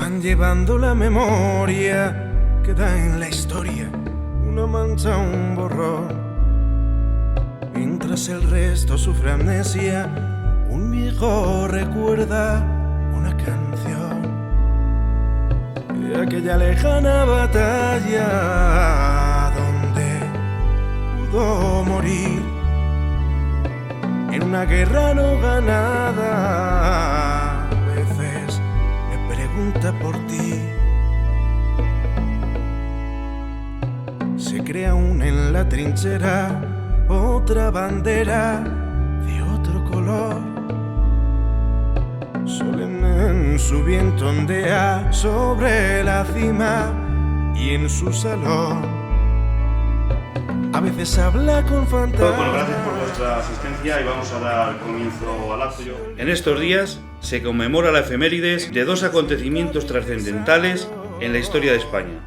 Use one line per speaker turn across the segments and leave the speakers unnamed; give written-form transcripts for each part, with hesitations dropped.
van llevando la memoria, queda en la historia una mancha, un borrón. Mientras el resto sufre amnesia, un viejo recuerda una canción de aquella lejana batalla donde pudo morir en una guerra no ganada. A veces me pregunta por ti. Se crea aún en la trinchera otra bandera de otro color. Solemne en su viento ondea sobre la cima y en su salón a veces habla con fantasmas.
Bueno, gracias por vuestra asistencia y vamos a dar comienzo al acto.
En estos días se conmemora la efemérides de dos acontecimientos trascendentales en la historia de España.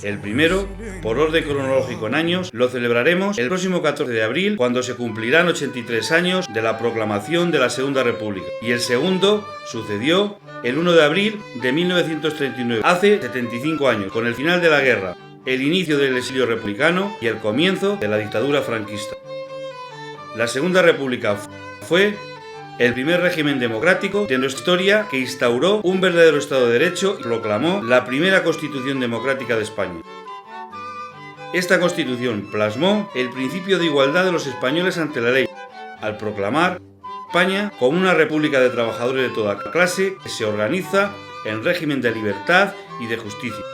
El primero, por orden cronológico en años, lo celebraremos el próximo 14 de abril, cuando se cumplirán 83 años de la proclamación de la Segunda República. Y el segundo sucedió el 1 de abril de 1939, hace 75 años, con el final de la guerra, el inicio del exilio republicano y el comienzo de la dictadura franquista. La Segunda República fue el primer régimen democrático de nuestra historia que instauró un verdadero Estado de Derecho y proclamó la primera Constitución democrática de España. Esta Constitución plasmó el principio de igualdad de los españoles ante la ley, al proclamar España como una república de trabajadores de toda clase que se organiza en régimen de libertad y de justicia.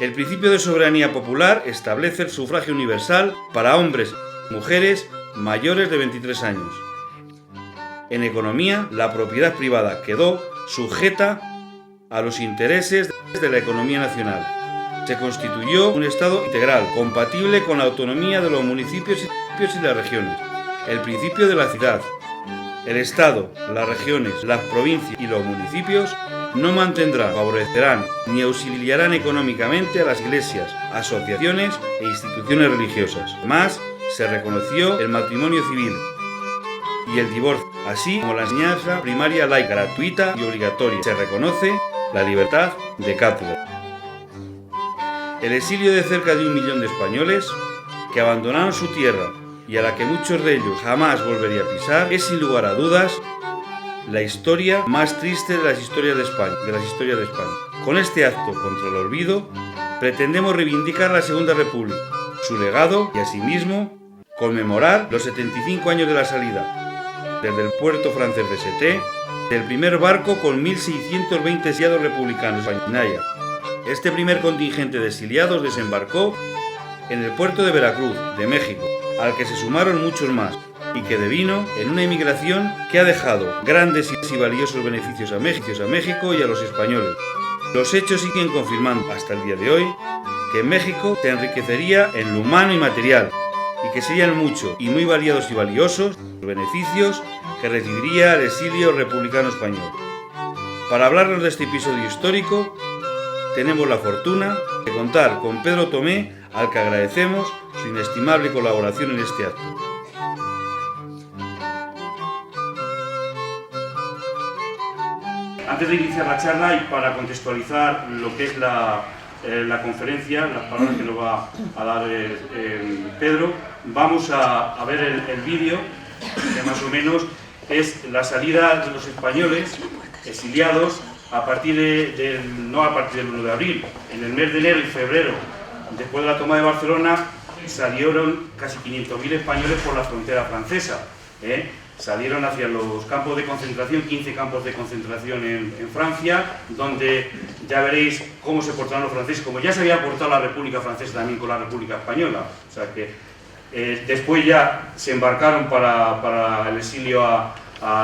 El principio de soberanía popular establece el sufragio universal para hombres y mujeres mayores de 23 años. En economía, la propiedad privada quedó sujeta a los intereses de la economía nacional. Se constituyó un Estado integral, compatible con la autonomía de los municipios y las regiones. El principio de la ciudad. El Estado, las regiones, las provincias y los municipios no mantendrán, favorecerán ni auxiliarán económicamente a las iglesias, asociaciones e instituciones religiosas. Además, se reconoció el matrimonio civil y el divorcio, así como la enseñanza primaria laica, gratuita y obligatoria. Se reconoce la libertad de cátedra. El exilio de cerca de 1 millón de españoles que abandonaron su tierra y a la que muchos de ellos jamás volvería a pisar es, sin lugar a dudas, la historia más triste de las historias de España. Con este acto contra el olvido pretendemos reivindicar la Segunda República, su legado y asimismo conmemorar los 75 años de la salida desde el puerto francés de Sète del primer barco con 1.620 exiliados republicanos en Naya. Este primer contingente de exiliados desembarcó en el puerto de Veracruz, de México, al que se sumaron muchos más, y que devino en una emigración que ha dejado grandes y valiosos beneficios a México y a los españoles. Los hechos siguen confirmando hasta el día de hoy que México se enriquecería en lo humano y material, y que serían muchos y muy variados y valiosos los beneficios que recibiría el exilio republicano español. Para hablarnos de este episodio histórico, tenemos la fortuna de contar con Pedro Tomé, al que agradecemos su inestimable colaboración en este acto.
Antes de iniciar la charla y para contextualizar lo que es la conferencia, las palabras que nos va a dar Pedro, vamos a ver el vídeo, que más o menos es la salida de los españoles exiliados a partir no a partir del 1 de abril, en el mes de enero y febrero, después de la toma de Barcelona, salieron casi 500.000 españoles por la frontera francesa. Salieron hacia los campos de concentración, 15 campos de concentración en Francia, donde ya veréis cómo se portaron los franceses, como ya se había portado la República Francesa también con la República Española. O sea que después ya se embarcaron para el exilio a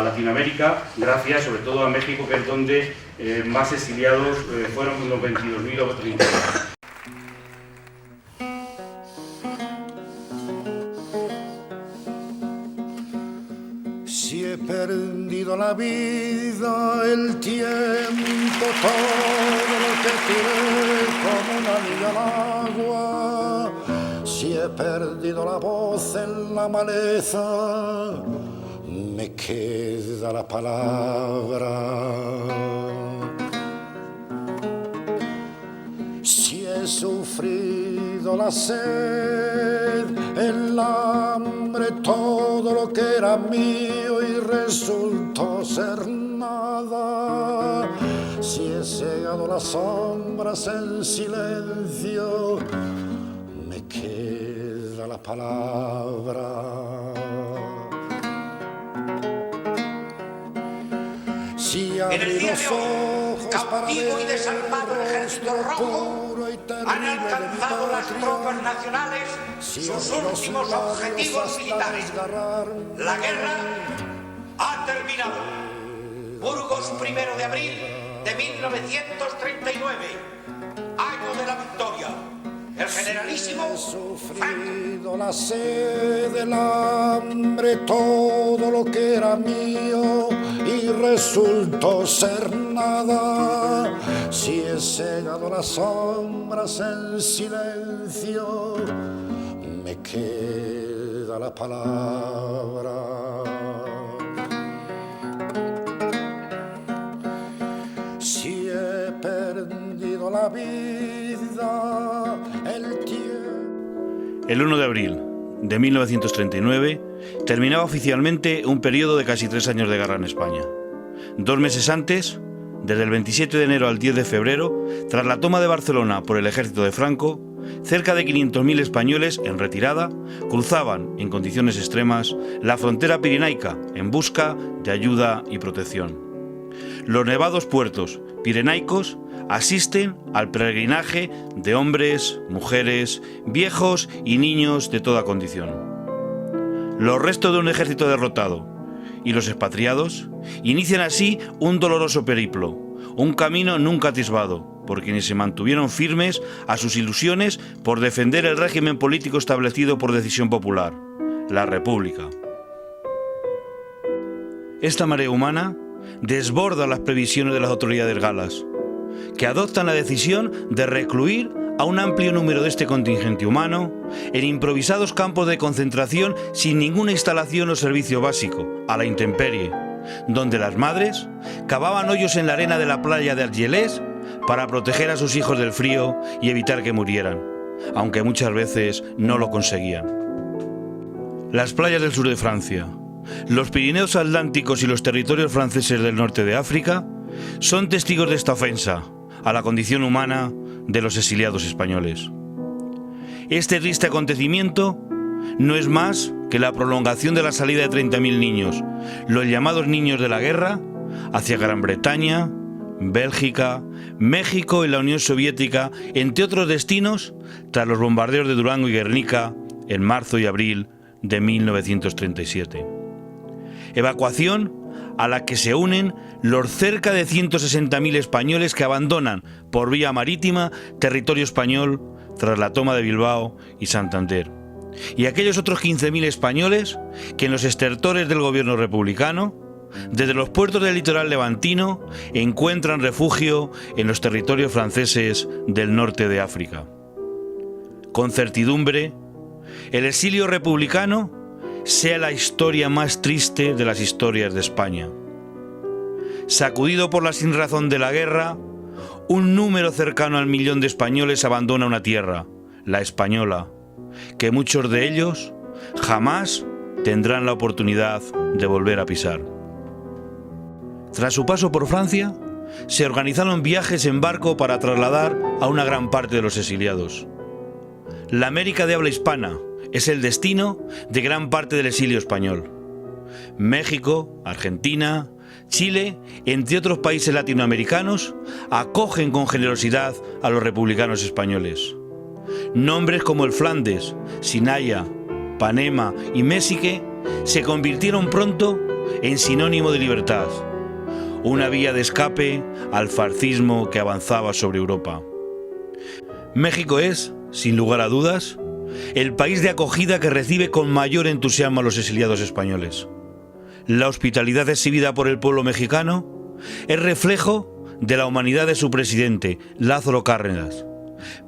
Latinoamérica, gracias sobre todo a México, que es donde más exiliados fueron los 22.000 o 30.000.
Si he perdido la vida, el tiempo, todo lo que tiré como una niña al agua. Si he perdido la voz en la maleza, me queda la palabra. perdido la sed, el hambre, todo lo que era mío y resultó ser nada. Si he cegado las sombras en silencio, me queda la palabra. Si
en el día de hoy,
ojos
cautivo y desarmado el ejército rojo, han alcanzado las tropas nacionales sus últimos objetivos militares. La guerra ha terminado. Burgos, 1 de abril de 1939, año de la victoria. El generalísimo
Franco. La sed, el hambre, todo lo que era mío y resultó ser nada. Si he cegado las sombras en silencio, me queda la palabra. Si he perdido la vida, el tiempo.
El 1 de abril de 1939 terminaba oficialmente un periodo de casi 3 años de guerra en España. 2 meses antes, desde el 27 de enero al 10 de febrero, tras la toma de Barcelona por el ejército de Franco, cerca de 500.000 españoles en retirada cruzaban, en condiciones extremas, la frontera pirenaica en busca de ayuda y protección. Los nevados puertos pirenaicos asisten al peregrinaje de hombres, mujeres, viejos y niños de toda condición. Los restos de un ejército derrotado y los expatriados inician así un doloroso periplo, un camino nunca atisbado por quienes se mantuvieron firmes a sus ilusiones por defender el régimen político establecido por decisión popular, la República. Esta marea humana desborda las previsiones de las autoridades galas, que adoptan la decisión de recluir a un amplio número de este contingente humano en improvisados campos de concentración sin ninguna instalación o servicio básico, a la intemperie, donde las madres cavaban hoyos en la arena de la playa de Argelès para proteger a sus hijos del frío y evitar que murieran, aunque muchas veces no lo conseguían. Las playas del sur de Francia, los Pirineos Atlánticos y los territorios franceses del norte de África son testigos de esta ofensa a la condición humana de los exiliados españoles. Este triste acontecimiento no es más que la prolongación de la salida de 30.000 niños, los llamados niños de la guerra, hacia Gran Bretaña, Bélgica, México y la Unión Soviética, entre otros destinos, tras los bombardeos de Durango y Guernica en marzo y abril de 1937. Evacuación a la que se unen los cerca de 160.000 españoles que abandonan por vía marítima territorio español tras la toma de Bilbao y Santander, y aquellos otros 15.000 españoles que en los estertores del gobierno republicano, desde los puertos del litoral levantino, encuentran refugio en los territorios franceses del norte de África. Con certidumbre, el exilio republicano sea la historia más triste de las historias de España. Sacudido por la sinrazón de la guerra, un número cercano al 1.000.000 de españoles abandona una tierra, la española, que muchos de ellos jamás tendrán la oportunidad de volver a pisar. Tras su paso por Francia, se organizaron viajes en barco para trasladar a una gran parte de los exiliados. La América de habla hispana es el destino de gran parte del exilio español. México, Argentina, Chile, entre otros países latinoamericanos, acogen con generosidad a los republicanos españoles. Nombres como el Flandes, Sinaya, Panema y Méxique se convirtieron pronto en sinónimo de libertad, una vía de escape al fascismo que avanzaba sobre Europa. México es, sin lugar a dudas, el país de acogida que recibe con mayor entusiasmo a los exiliados españoles. La hospitalidad exhibida por el pueblo mexicano es reflejo de la humanidad de su presidente, Lázaro Cárdenas,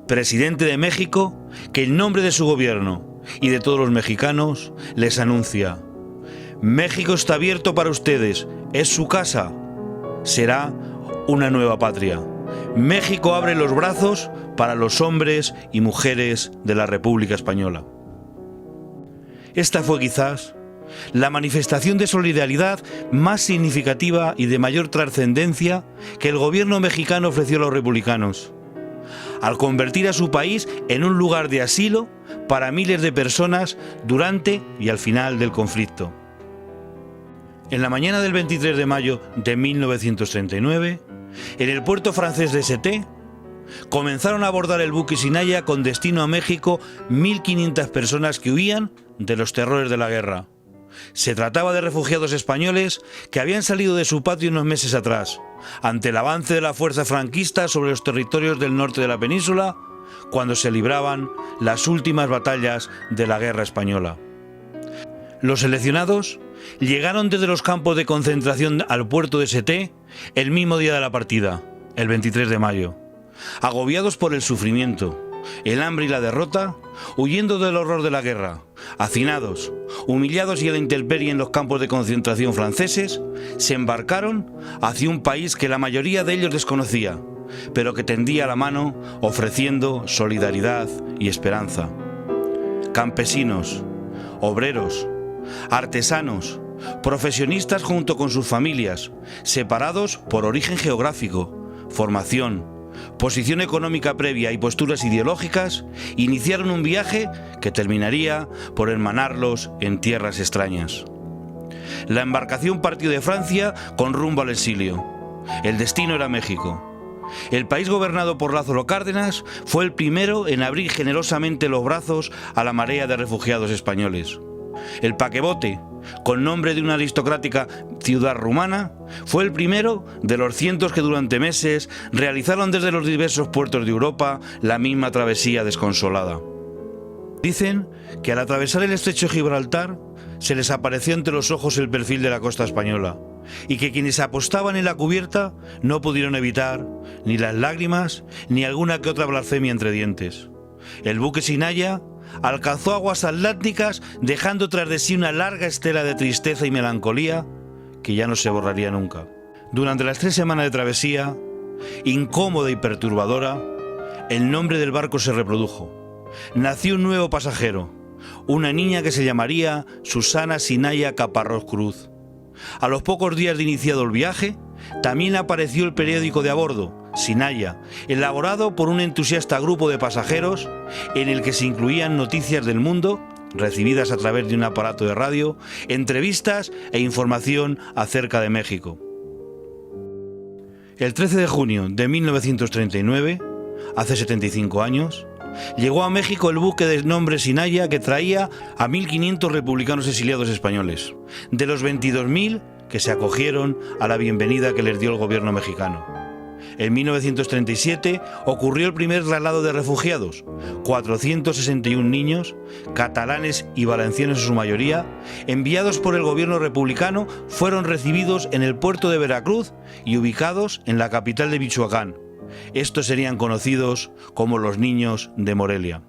presidente de México, que en nombre de su gobierno y de todos los mexicanos les anuncia: México está abierto para ustedes, es su casa, será una nueva patria. México abre los brazos para los hombres y mujeres de la República Española. Esta fue quizás la manifestación de solidaridad más significativa y de mayor trascendencia que el gobierno mexicano ofreció a los republicanos, al convertir a su país en un lugar de asilo para miles de personas durante y al final del conflicto. En la mañana del 23 de mayo de 1939, en el puerto francés de St. comenzaron a abordar el buque Sinaya con destino a México 1.500 personas que huían de los terrores de la guerra. Se trataba de refugiados españoles que habían salido de su patria unos meses atrás, ante el avance de la fuerza franquista sobre los territorios del norte de la península, cuando se libraban las últimas batallas de la guerra española. Los seleccionados llegaron desde los campos de concentración al puerto de St. el mismo día de la partida, el 23 de mayo, agobiados por el sufrimiento, el hambre y la derrota, huyendo del horror de la guerra, hacinados, humillados y a la intemperie en los campos de concentración franceses, se embarcaron hacia un país que la mayoría de ellos desconocía, pero que tendía la mano ofreciendo solidaridad y esperanza. Campesinos, obreros, artesanos, profesionistas junto con sus familias, separados por origen geográfico, formación, posición económica previa y posturas ideológicas, iniciaron un viaje que terminaría por hermanarlos en tierras extrañas. La embarcación partió de Francia con rumbo al exilio. El destino era México. El país gobernado por Lázaro Cárdenas fue el primero en abrir generosamente los brazos a la marea de refugiados españoles. El paquebote, con nombre de una aristocrática ciudad rumana, fue el primero de los cientos que durante meses realizaron desde los diversos puertos de Europa la misma travesía desconsolada. Dicen que al atravesar el estrecho de Gibraltar se les apareció ante los ojos el perfil de la costa española, y que quienes apostaban en la cubierta no pudieron evitar ni las lágrimas ni alguna que otra blasfemia entre dientes. El buque Sinaya alcanzó aguas atlánticas dejando tras de sí una larga estela de tristeza y melancolía que ya no se borraría nunca. Durante las 3 semanas de travesía, incómoda y perturbadora, el nombre del barco se reprodujo. Nació un nuevo pasajero, una niña que se llamaría Susana Sinaya Caparrós Cruz. A los pocos días de iniciado el viaje, también apareció el periódico de a bordo, Sinaya, elaborado por un entusiasta grupo de pasajeros en el que se incluían noticias del mundo, recibidas a través de un aparato de radio, entrevistas e información acerca de México. El 13 de junio de 1939, hace 75 años, llegó a México el buque de nombre Sinaya que traía a 1.500 republicanos exiliados españoles, de los 22.000 que se acogieron a la bienvenida que les dio el gobierno mexicano. En 1937 ocurrió el primer traslado de refugiados. 461 niños, catalanes y valencianos en su mayoría, enviados por el gobierno republicano, fueron recibidos en el puerto de Veracruz y ubicados en la capital de Michoacán. Estos serían conocidos como los niños de Morelia.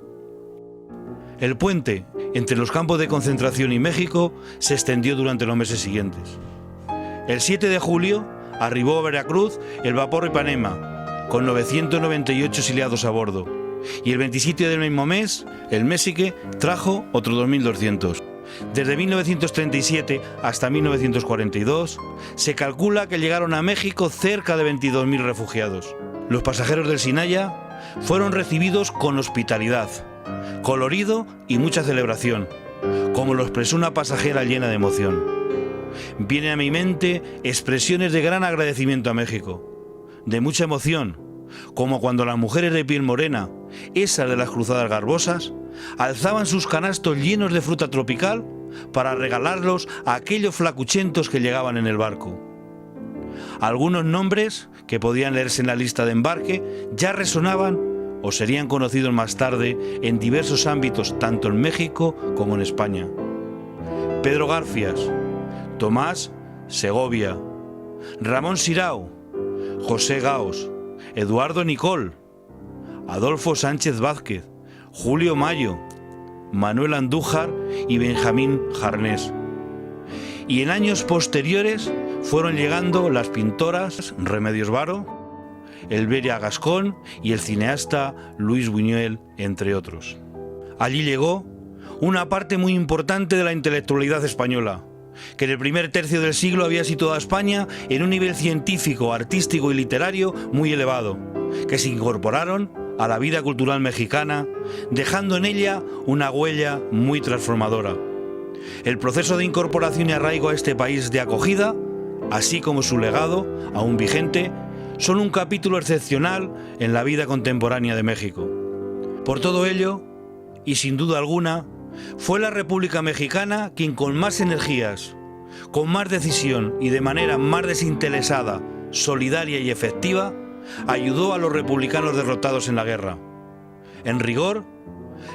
El puente entre los campos de concentración y México se extendió durante los meses siguientes. El 7 de julio arribó a Veracruz el vapor Ipanema, con 998 exiliados a bordo, y el 27 del mismo mes, el Méxique trajo otros 2.200. Desde 1937 hasta 1942, se calcula que llegaron a México cerca de 22.000 refugiados. Los pasajeros del Sinaya fueron recibidos con hospitalidad, colorido y mucha celebración, como lo expresó una pasajera llena de emoción. Vienen a mi mente expresiones de gran agradecimiento a México, de mucha emoción, como cuando las mujeres de piel morena, esas de las cruzadas garbosas, alzaban sus canastos llenos de fruta tropical para regalarlos a aquellos flacuchentos que llegaban en el barco. Algunos nombres que podían leerse en la lista de embarque ya resonaban o serían conocidos más tarde en diversos ámbitos tanto en México como en España. Pedro Garfias, Tomás Segovia, Ramón Sirao, José Gaos, Eduardo Nicol, Adolfo Sánchez Vázquez, Julio Mayo, Manuel Andújar y Benjamín Jarnés. Y en años posteriores fueron llegando las pintoras Remedios Varo, el Beria Gascón y el cineasta Luis Buñuel, entre otros. Allí llegó una parte muy importante de la intelectualidad española, que en el primer tercio del siglo había situado a España en un nivel científico, artístico y literario muy elevado, que se incorporaron a la vida cultural mexicana, dejando en ella una huella muy transformadora. El proceso de incorporación y arraigo a este país de acogida, así como su legado, aún vigente, son un capítulo excepcional en la vida contemporánea de México. Por todo ello, y sin duda alguna, fue la República Mexicana quien con más energías, con más decisión y de manera más desinteresada, solidaria y efectiva, ayudó a los republicanos derrotados en la guerra. En rigor,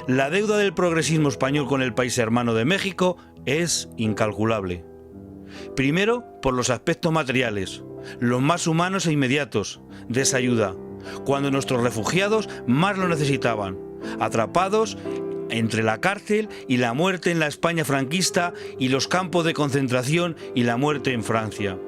la deuda del progresismo español con el país hermano de México es incalculable. Primero, por los aspectos materiales, los más humanos e inmediatos, de esa ayuda, cuando nuestros refugiados más lo necesitaban, atrapados entre la cárcel y la muerte en la España franquista y los campos de concentración y la muerte en Francia.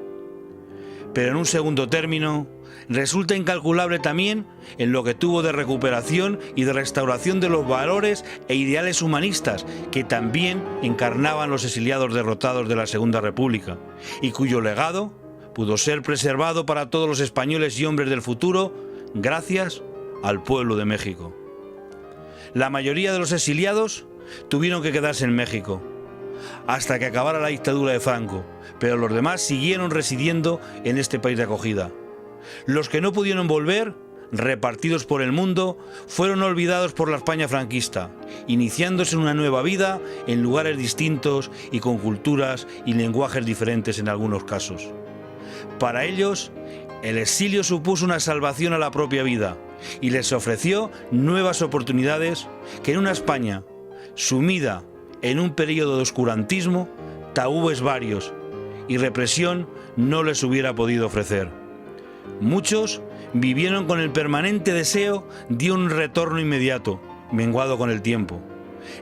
Pero en un segundo término, resulta incalculable también en lo que tuvo de recuperación y de restauración de los valores e ideales humanistas que también encarnaban los exiliados derrotados de la Segunda República y cuyo legado pudo ser preservado para todos los españoles y hombres del futuro gracias al pueblo de México. La mayoría de los exiliados tuvieron que quedarse en México hasta que acabara la dictadura de Franco, pero los demás siguieron residiendo en este país de acogida. Los que no pudieron volver, repartidos por el mundo, fueron olvidados por la España franquista, iniciándose una nueva vida en lugares distintos y con culturas y lenguajes diferentes en algunos casos. Para ellos, el exilio supuso una salvación a la propia vida y les ofreció nuevas oportunidades que en una España sumida en un periodo de oscurantismo, tabúes varios y represión no les hubiera podido ofrecer. Muchos vivieron con el permanente deseo de un retorno inmediato, menguado con el tiempo.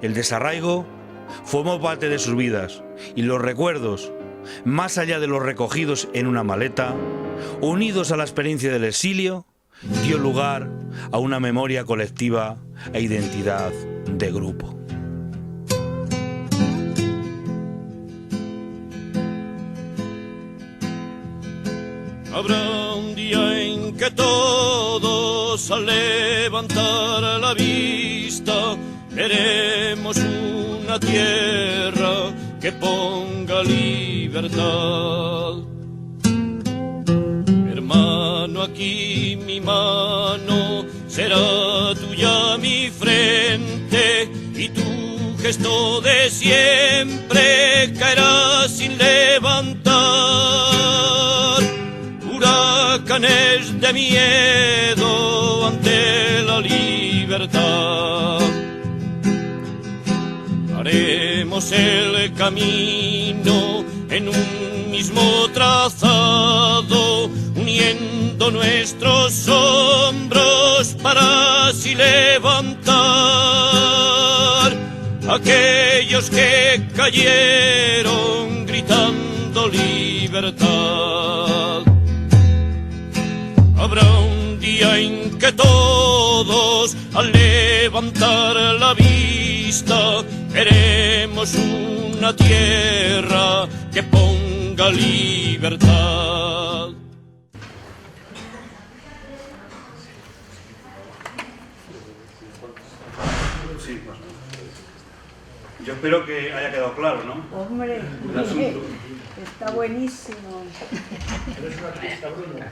El desarraigo formó parte de sus vidas y los recuerdos, más allá de los recogidos en una maleta, unidos a la experiencia del exilio, dio lugar a una memoria colectiva e identidad de grupo.
Habrá un día en que todos al levantar la vista veremos una tierra que ponga libertad. Hermano, aquí mi mano será tuya mi frente y tu gesto de siempre caerá sin levantar. Huracanes de miedo ante la libertad. Haremos el camino en un mismo trazado, uniendo nuestros hombros para así levantar aquellos que cayeron gritando libertad. Habrá un día en que todos, al levantar la vista, veremos una tierra que ponga libertad.
Sí, yo espero que haya quedado claro, ¿no?
Hombre,
El asunto.
está buenísimo.
¿Eres un artista, Bruno?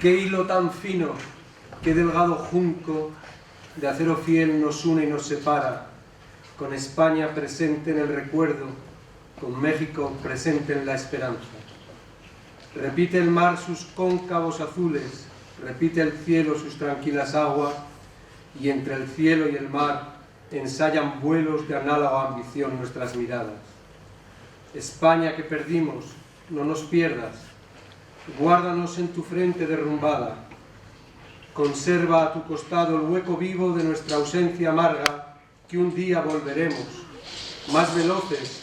Qué hilo tan fino, qué delgado junco de acero fiel nos une y nos separa, con España presente en el recuerdo, con México presente en la esperanza. Repite el mar sus cóncavos azules, repite el cielo sus tranquilas aguas, y entre el cielo y el mar ensayan vuelos de análoga ambición nuestras miradas. España que perdimos, no nos pierdas, guárdanos en tu frente derrumbada, conserva a tu costado el hueco vivo de nuestra ausencia amarga, que un día volveremos, más veloces,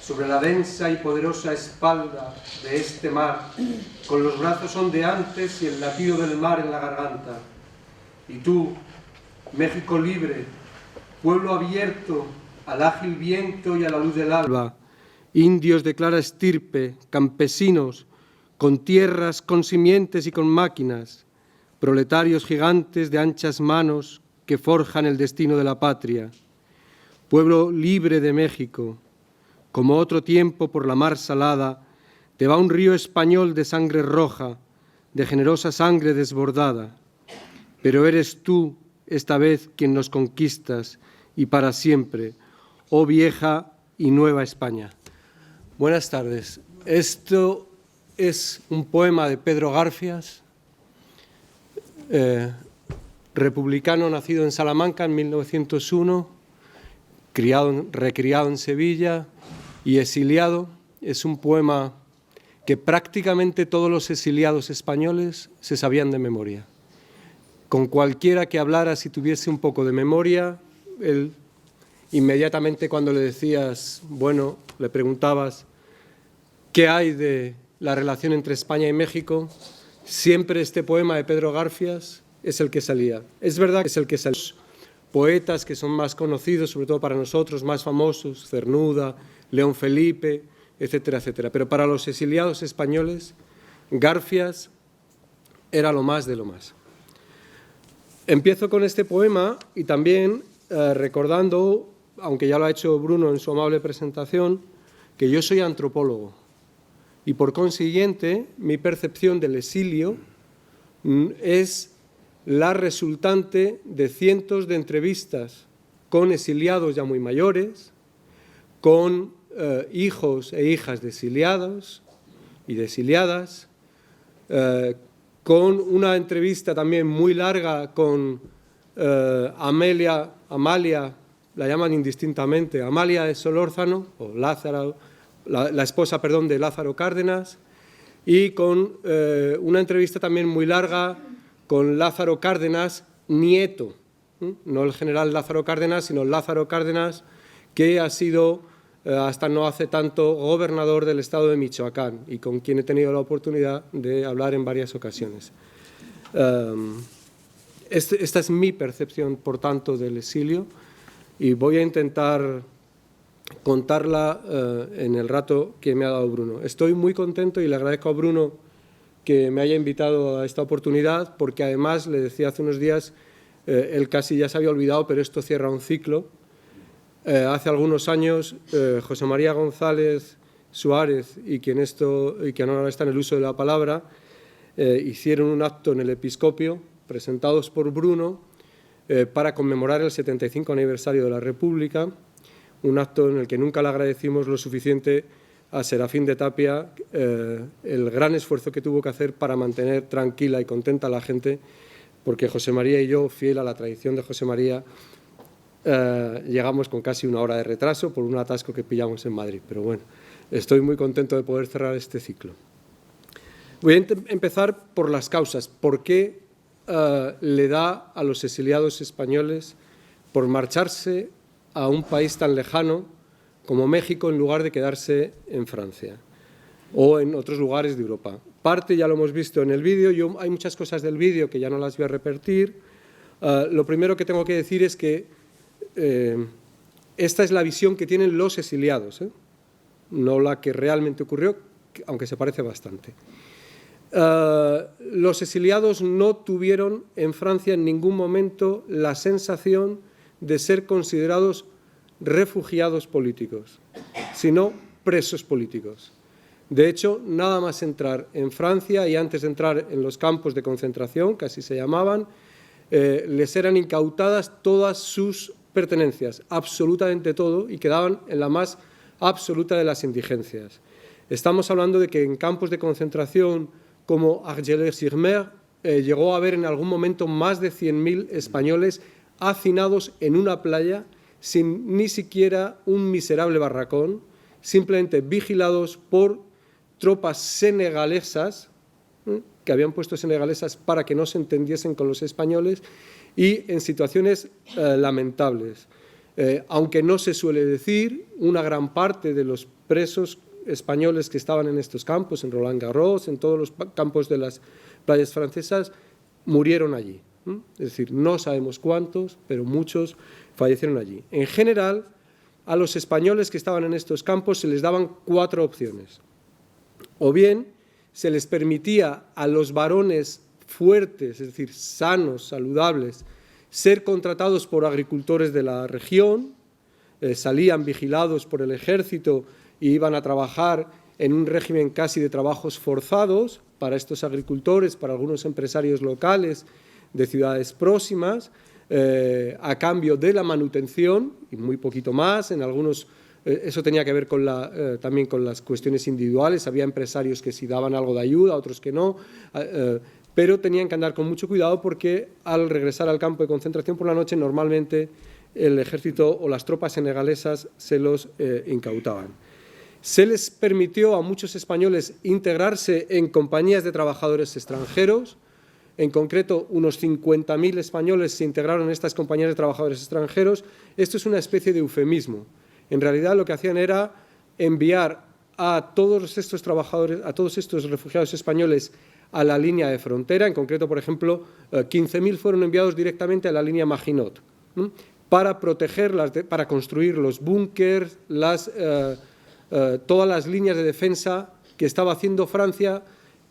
sobre la densa y poderosa espalda de este mar, con los brazos ondeantes y el latido del mar en la garganta. Y tú, México libre, pueblo abierto al ágil viento y a la luz del alba, indios de clara estirpe, campesinos, con tierras, con simientes y con máquinas, proletarios gigantes de anchas manos que forjan el destino de la patria. Pueblo libre de México, como otro tiempo por la mar salada, te va un río español de sangre roja, de generosa sangre desbordada. Pero eres tú, esta vez, quien nos conquistas, y para siempre, oh vieja y nueva España. Buenas tardes. Esto es un poema de Pedro Garfias, republicano nacido en Salamanca en 1901, recriado en Sevilla y exiliado. Es un poema que prácticamente todos los exiliados españoles se sabían de memoria. Con cualquiera que hablara, si tuviese un poco de memoria, él inmediatamente cuando le decías, bueno, le preguntabas qué hay de la relación entre España y México, siempre este poema de Pedro Garfias es el que salía. Es verdad que es el que salía. Poetas que son más conocidos, sobre todo para nosotros, más famosos, Cernuda, León Felipe, etcétera, etcétera. Pero para los exiliados españoles, Garfias era lo más de lo más. Empiezo con este poema y también recordando, aunque ya lo ha hecho Bruno en su amable presentación, que yo soy antropólogo y por consiguiente mi percepción del exilio es la resultante de cientos de entrevistas con exiliados ya muy mayores, con hijos e hijas de exiliados y de exiliadas, con una entrevista también muy larga con Amalia, la llaman indistintamente, Amalia de Solórzano, o Lázaro, la esposa, perdón, de Lázaro Cárdenas, y con una entrevista también muy larga con Lázaro Cárdenas, nieto, no el general Lázaro Cárdenas, sino Lázaro Cárdenas, que ha sido hasta no hace tanto gobernador del estado de Michoacán y con quien he tenido la oportunidad de hablar en varias ocasiones. Esta es mi percepción, por tanto, del exilio y voy a intentar contarla en el rato que me ha dado Bruno. Estoy muy contento y le agradezco a Bruno que me haya invitado a esta oportunidad, porque además, le decía hace unos días, él casi ya se había olvidado, pero esto cierra un ciclo. Hace algunos años, José María González Suárez y quien ahora está en el uso de la palabra, hicieron un acto en el Episcopio, presentados por Bruno, para conmemorar el 75 aniversario de la República, un acto en el que nunca le agradecimos lo suficiente a Serafín de Tapia el gran esfuerzo que tuvo que hacer para mantener tranquila y contenta a la gente, porque José María y yo, fiel a la tradición de José María, llegamos con casi una hora de retraso por un atasco que pillamos en Madrid. Pero bueno, estoy muy contento de poder cerrar este ciclo. Voy a empezar por las causas. ¿Por qué le da a los exiliados españoles por marcharse a un país tan lejano como México en lugar de quedarse en Francia o en otros lugares de Europa? Parte ya lo hemos visto en el vídeo, hay muchas cosas del vídeo que ya no las voy a repetir. Lo primero que tengo que decir es que esta es la visión que tienen los exiliados, no la que realmente ocurrió, aunque se parece bastante. Los exiliados no tuvieron en Francia en ningún momento la sensación de ser considerados refugiados políticos, sino presos políticos. De hecho, nada más entrar en Francia y antes de entrar en los campos de concentración, que así se llamaban, les eran incautadas todas sus pertenencias, absolutamente todo, y quedaban en la más absoluta de las indigencias. Estamos hablando de que en campos de concentración como Argelès-sur-Mer llegó a haber en algún momento más de 100.000 españoles hacinados en una playa sin ni siquiera un miserable barracón, simplemente vigilados por tropas senegalesas, que habían puesto senegalesas para que no se entendiesen con los españoles, y en situaciones lamentables. Aunque no se suele decir, una gran parte de los presos españoles que estaban en estos campos, en Roland Garros, en todos los campos de las playas francesas, murieron allí. Es decir, no sabemos cuántos, pero muchos fallecieron allí. En general, a los españoles que estaban en estos campos se les daban 4 opciones. O bien se les permitía a los varones fuertes, es decir, sanos, saludables, ser contratados por agricultores de la región, salían vigilados por el ejército y iban a trabajar en un régimen casi de trabajos forzados para estos agricultores, para algunos empresarios locales de ciudades próximas, a cambio de la manutención y muy poquito más. En algunos eso tenía que ver también con las cuestiones individuales. Había empresarios que sí daban algo de ayuda, otros que no, pero tenían que andar con mucho cuidado porque al regresar al campo de concentración por la noche normalmente el ejército o las tropas senegalesas se los incautaban. Se les permitió a muchos españoles integrarse en compañías de trabajadores extranjeros. En concreto, unos 50.000 españoles se integraron en estas compañías de trabajadores extranjeros. Esto es una especie de eufemismo. En realidad, lo que hacían era enviar a todos estos trabajadores, a todos estos refugiados españoles a la línea de frontera. En concreto, por ejemplo, 15.000 fueron enviados directamente a la línea Maginot, para protegerlas, para construir los búnkers, todas las líneas de defensa que estaba haciendo Francia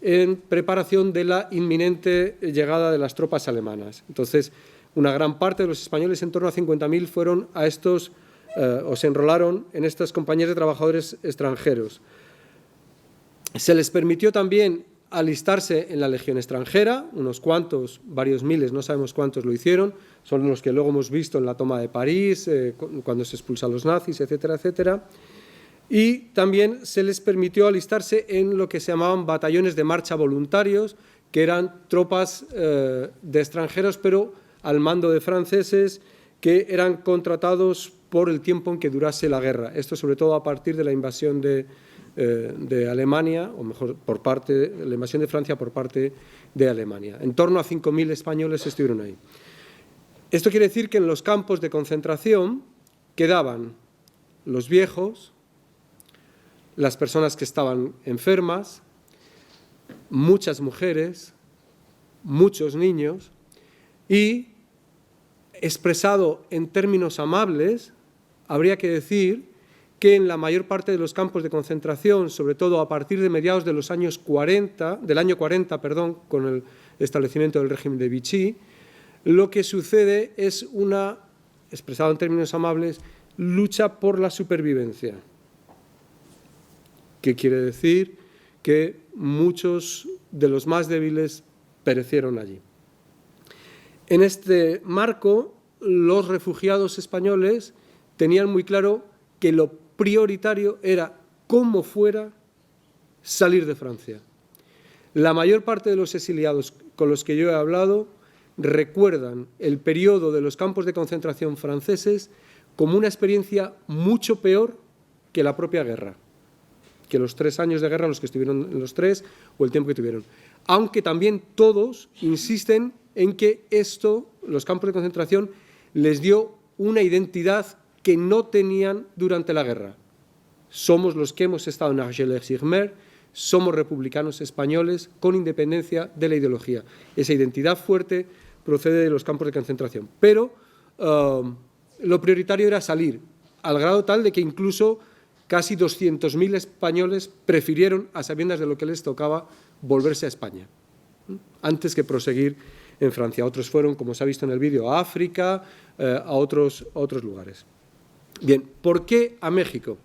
en preparación de la inminente llegada de las tropas alemanas. Entonces, una gran parte de los españoles, en torno a 50.000, fueron a estos, o se enrolaron en estas compañías de trabajadores extranjeros. Se les permitió también alistarse en la Legión extranjera, unos cuantos, varios miles, no sabemos cuántos lo hicieron, son los que luego hemos visto en la toma de París, cuando se expulsan a los nazis, etcétera, etcétera. Y también se les permitió alistarse en lo que se llamaban batallones de marcha voluntarios, que eran tropas de extranjeros, pero al mando de franceses, que eran contratados por el tiempo en que durase la guerra. Esto sobre todo a partir de la invasión de Alemania, o mejor, la invasión de Francia por parte de Alemania. En torno a 5.000 españoles estuvieron ahí. Esto quiere decir que en los campos de concentración quedaban los viejos, las personas que estaban enfermas, muchas mujeres, muchos niños y, expresado en términos amables, habría que decir que en la mayor parte de los campos de concentración, sobre todo a partir de mediados de los años 40, del año 40, con el establecimiento del régimen de Vichy, lo que sucede es una, expresado en términos amables, lucha por la supervivencia. ¿Qué quiere decir? Que muchos de los más débiles perecieron allí. En este marco, los refugiados españoles tenían muy claro que lo prioritario era, como fuera, salir de Francia. La mayor parte de los exiliados con los que yo he hablado recuerdan el periodo de los campos de concentración franceses como una experiencia mucho peor que la propia guerra, que los 3 años de guerra, los que estuvieron en los 3, o el tiempo que tuvieron. Aunque también todos insisten en que los campos de concentración, les dio una identidad que no tenían durante la guerra. Somos los que hemos estado en Argelès-sur-Mer, somos republicanos españoles con independencia de la ideología. Esa identidad fuerte procede de los campos de concentración. Pero lo prioritario era salir, al grado tal de que incluso casi 200.000 españoles prefirieron, a sabiendas de lo que les tocaba, volverse a España, antes que proseguir en Francia. Otros fueron, como se ha visto en el vídeo, a África, a otros lugares. Bien, ¿por qué a México?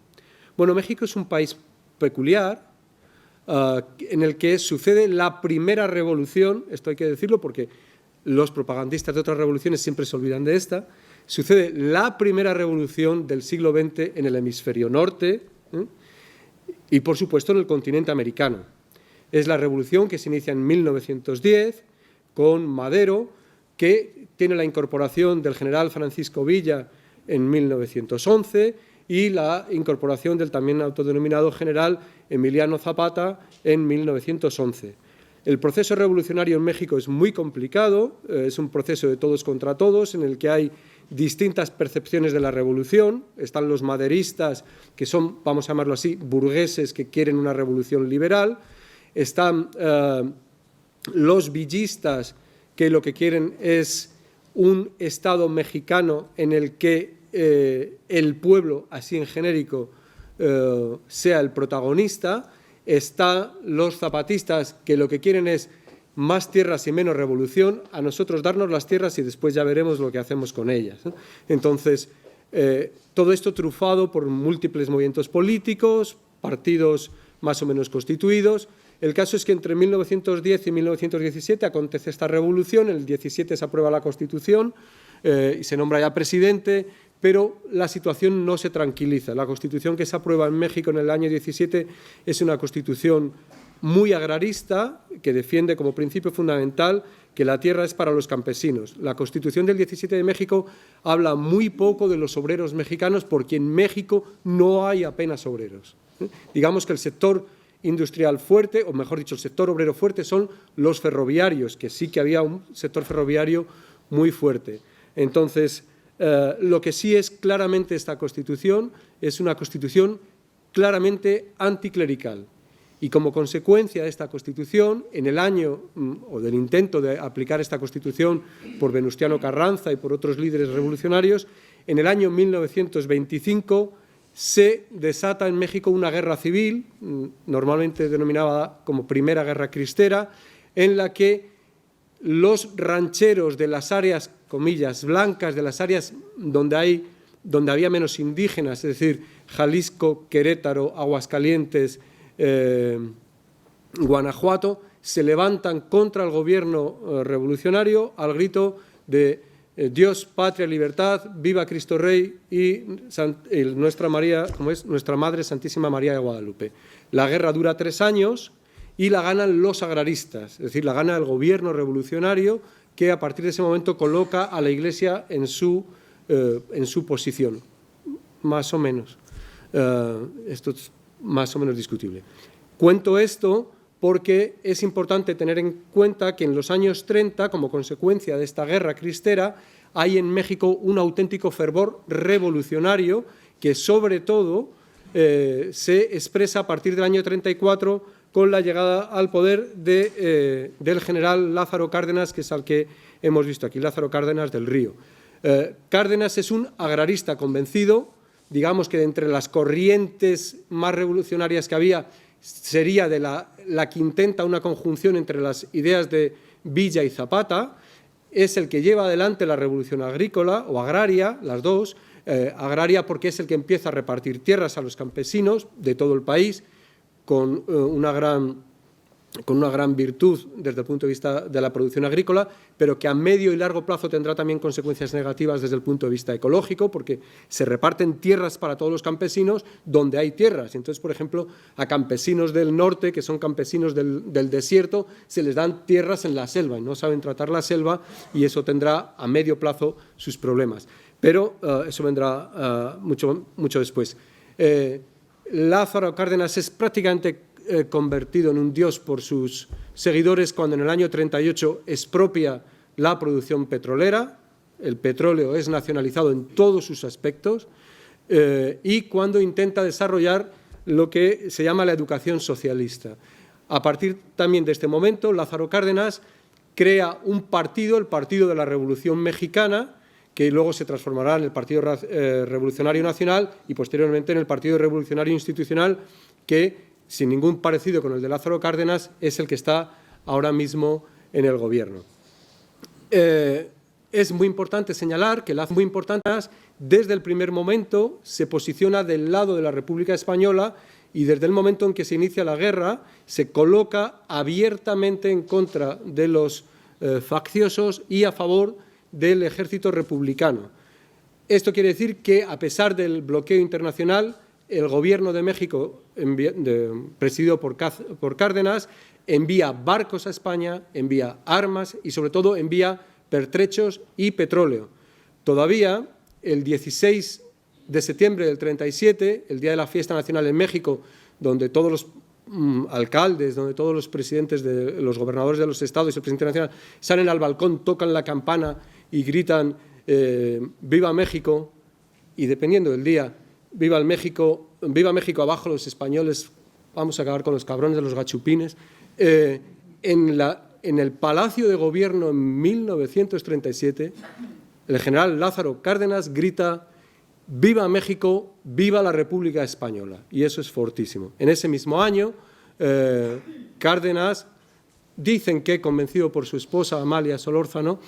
Bueno, México es un país peculiar, en el que sucede la primera revolución, esto hay que decirlo porque los propagandistas de otras revoluciones siempre se olvidan de esta. Sucede la primera revolución del siglo XX en el hemisferio norte y, por supuesto, en el continente americano. Es la revolución que se inicia en 1910 con Madero, que tiene la incorporación del general Francisco Villa en 1911 y la incorporación del también autodenominado general Emiliano Zapata en 1911. El proceso revolucionario en México es muy complicado, es un proceso de todos contra todos, en el que hay distintas percepciones de la revolución. Están los maderistas, que son, vamos a llamarlo así, burgueses que quieren una revolución liberal. Están los villistas, que lo que quieren es un Estado mexicano en el que el pueblo, así en genérico, sea el protagonista. Están los zapatistas, que lo que quieren es más tierras y menos revolución, a nosotros darnos las tierras y después ya veremos lo que hacemos con ellas. Entonces, todo esto trufado por múltiples movimientos políticos, partidos más o menos constituidos. El caso es que entre 1910 y 1917 acontece esta revolución, en el 17 se aprueba la Constitución y se nombra ya presidente, pero la situación no se tranquiliza. La Constitución que se aprueba en México en el año 17 es una Constitución muy agrarista, que defiende como principio fundamental que la tierra es para los campesinos. La Constitución del 17 de México habla muy poco de los obreros mexicanos, porque en México no hay apenas obreros. Digamos que el sector industrial fuerte, o mejor dicho, el sector obrero fuerte, son los ferroviarios, que sí que había un sector ferroviario muy fuerte. Entonces, lo que sí es claramente esta Constitución es una Constitución claramente anticlerical. Y como consecuencia de esta Constitución, en el año, o del intento de aplicar esta Constitución por Venustiano Carranza y por otros líderes revolucionarios, en el año 1925 se desata en México una guerra civil, normalmente denominada como Primera Guerra Cristera, en la que los rancheros de las áreas, comillas, blancas, de las áreas donde había menos indígenas, es decir, Jalisco, Querétaro, Aguascalientes, Guanajuato, se levantan contra el gobierno revolucionario al grito de Dios, patria, libertad, viva Cristo Rey y nuestra Madre Santísima María de Guadalupe. La guerra dura 3 años y la ganan los agraristas, es decir, la gana el gobierno revolucionario, que a partir de ese momento coloca a la Iglesia en su posición, más o menos. Esto es más o menos discutible. Cuento esto porque es importante tener en cuenta que en los años 30, como consecuencia de esta guerra cristera, hay en México un auténtico fervor revolucionario que sobre todo se expresa a partir del año 34 con la llegada al poder del general Lázaro Cárdenas, que es al que hemos visto aquí, Lázaro Cárdenas del Río. Cárdenas es un agrarista convencido, digamos que de entre las corrientes más revolucionarias que había, sería de la que intenta una conjunción entre las ideas de Villa y Zapata. Es el que lleva adelante la revolución agrícola o agraria, las dos, agraria porque es el que empieza a repartir tierras a los campesinos de todo el país con una gran virtud desde el punto de vista de la producción agrícola, pero que a medio y largo plazo tendrá también consecuencias negativas desde el punto de vista ecológico, porque se reparten tierras para todos los campesinos donde hay tierras. Entonces, por ejemplo, a campesinos del norte, que son campesinos del desierto, se les dan tierras en la selva y no saben tratar la selva, y eso tendrá a medio plazo sus problemas. Pero eso vendrá mucho después. Lázaro Cárdenas es prácticamente convertido en un dios por sus seguidores cuando en el año 38 expropia la producción petrolera, el petróleo es nacionalizado en todos sus aspectos, y cuando intenta desarrollar lo que se llama la educación socialista. A partir también de este momento, Lázaro Cárdenas crea un partido, el Partido de la Revolución Mexicana, que luego se transformará en el Partido Revolucionario Nacional y posteriormente en el Partido Revolucionario Institucional, que, sin ningún parecido con el de Lázaro Cárdenas, es el que está ahora mismo en el gobierno. Es muy importante señalar que Lázaro desde el primer momento se posiciona del lado de la República Española y desde el momento en que se inicia la guerra se coloca abiertamente en contra de los facciosos y a favor del ejército republicano. Esto quiere decir que, a pesar del bloqueo internacional, el gobierno de México, presidido por Cárdenas, envía barcos a España, envía armas y, sobre todo, envía pertrechos y petróleo. Todavía, el 16 de septiembre del 37, el día de la fiesta nacional en México, donde todos los alcaldes, donde todos los presidentes, los gobernadores de los estados y el presidente nacional salen al balcón, tocan la campana y gritan viva México, y dependiendo del día, viva México abajo los españoles, vamos a acabar con los cabrones de los gachupines. En el Palacio de Gobierno en 1937, el general Lázaro Cárdenas grita: ¡Viva México, viva la República Española! Y eso es fortísimo. En ese mismo año, Cárdenas, dicen que convencido por su esposa Amalia Solórzano,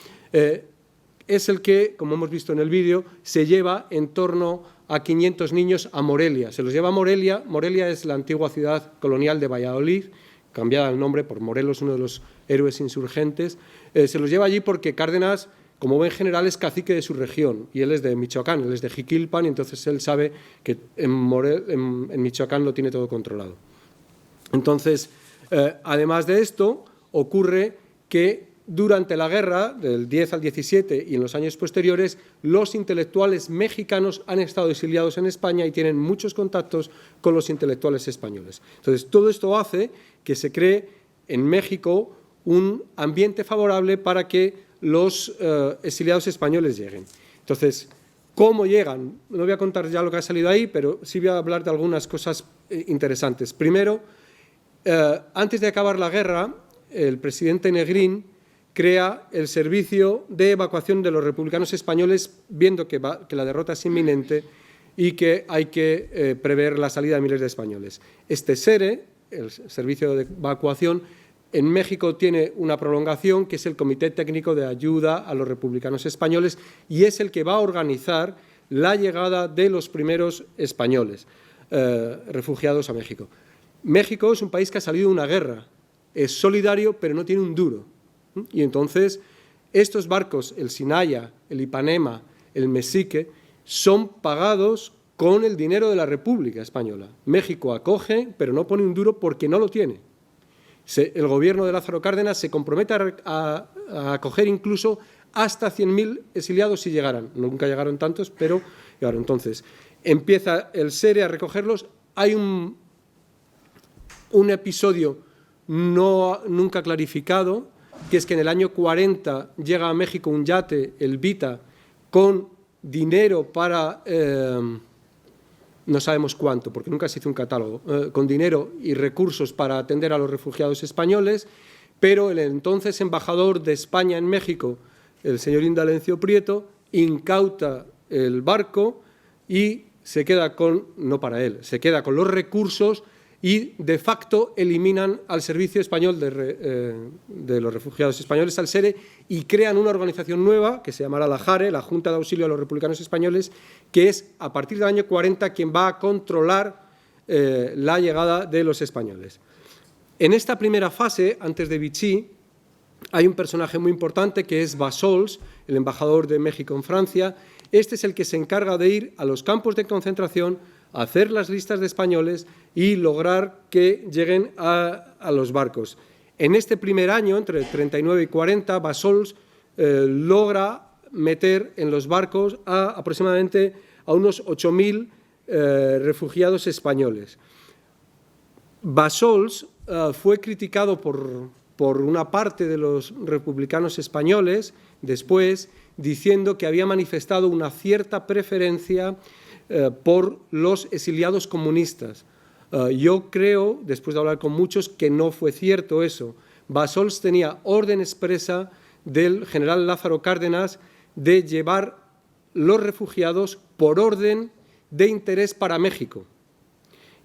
es el que, como hemos visto en el vídeo, se lleva en torno a 500 niños a Morelia. Se los lleva a Morelia. Morelia es la antigua ciudad colonial de Valladolid, cambiada el nombre por Morelos, uno de los héroes insurgentes. Se los lleva allí porque Cárdenas, como buen general, es cacique de su región, y él es de Michoacán, él es de Jiquilpan, y entonces él sabe que en Michoacán lo tiene todo controlado. Entonces, además de esto, ocurre que durante la guerra, del 10 al 17 y en los años posteriores, los intelectuales mexicanos han estado exiliados en España y tienen muchos contactos con los intelectuales españoles. Entonces, todo esto hace que se cree en México un ambiente favorable para que los exiliados españoles lleguen. Entonces, ¿cómo llegan? No voy a contar ya lo que ha salido ahí, pero sí voy a hablar de algunas cosas interesantes. Primero, antes de acabar la guerra, el presidente Negrín crea el servicio de evacuación de los republicanos españoles, viendo que la derrota es inminente y que hay que prever la salida de miles de españoles. Este SERE, el servicio de evacuación, en México tiene una prolongación, que es el Comité Técnico de Ayuda a los Republicanos Españoles, y es el que va a organizar la llegada de los primeros españoles refugiados a México. México es un país que ha salido de una guerra, es solidario, pero no tiene un duro. Y entonces estos barcos, el Sinaya, el Ipanema, el Mexique, son pagados con el dinero de la República Española. México acoge, pero no pone un duro porque no lo tiene. El gobierno de Lázaro Cárdenas se compromete a acoger incluso hasta 100.000 exiliados si llegaran. Nunca llegaron tantos, pero llegaron. Entonces, empieza el SERE a recogerlos. Hay un episodio nunca clarificado, que es que en el año 40 llega a México un yate, el Vita, con dinero para, no sabemos cuánto, porque nunca se hizo un catálogo, con dinero y recursos para atender a los refugiados españoles, pero el entonces embajador de España en México, el señor Indalencio Prieto, incauta el barco y se queda con, no para él, se queda con los recursos y de facto eliminan al Servicio Español de los Refugiados Españoles, al SERE, y crean una organización nueva que se llamará la JARE, la Junta de Auxilio a los Republicanos Españoles, que es a partir del año 40 quien va a controlar la llegada de los españoles. En esta primera fase, antes de Vichy, hay un personaje muy importante que es Bassols, el embajador de México en Francia. Este es el que se encarga de ir a los campos de concentración, hacer las listas de españoles y lograr que lleguen a los barcos. En este primer año, entre 39 y 40, Bassols logra meter en los barcos aproximadamente a unos 8.000 refugiados españoles. Bassols fue criticado por una parte de los republicanos españoles después, diciendo que había manifestado una cierta preferencia por los exiliados comunistas. Yo creo, después de hablar con muchos, que no fue cierto eso. Bassols tenía orden expresa del general Lázaro Cárdenas de llevar los refugiados por orden de interés para México.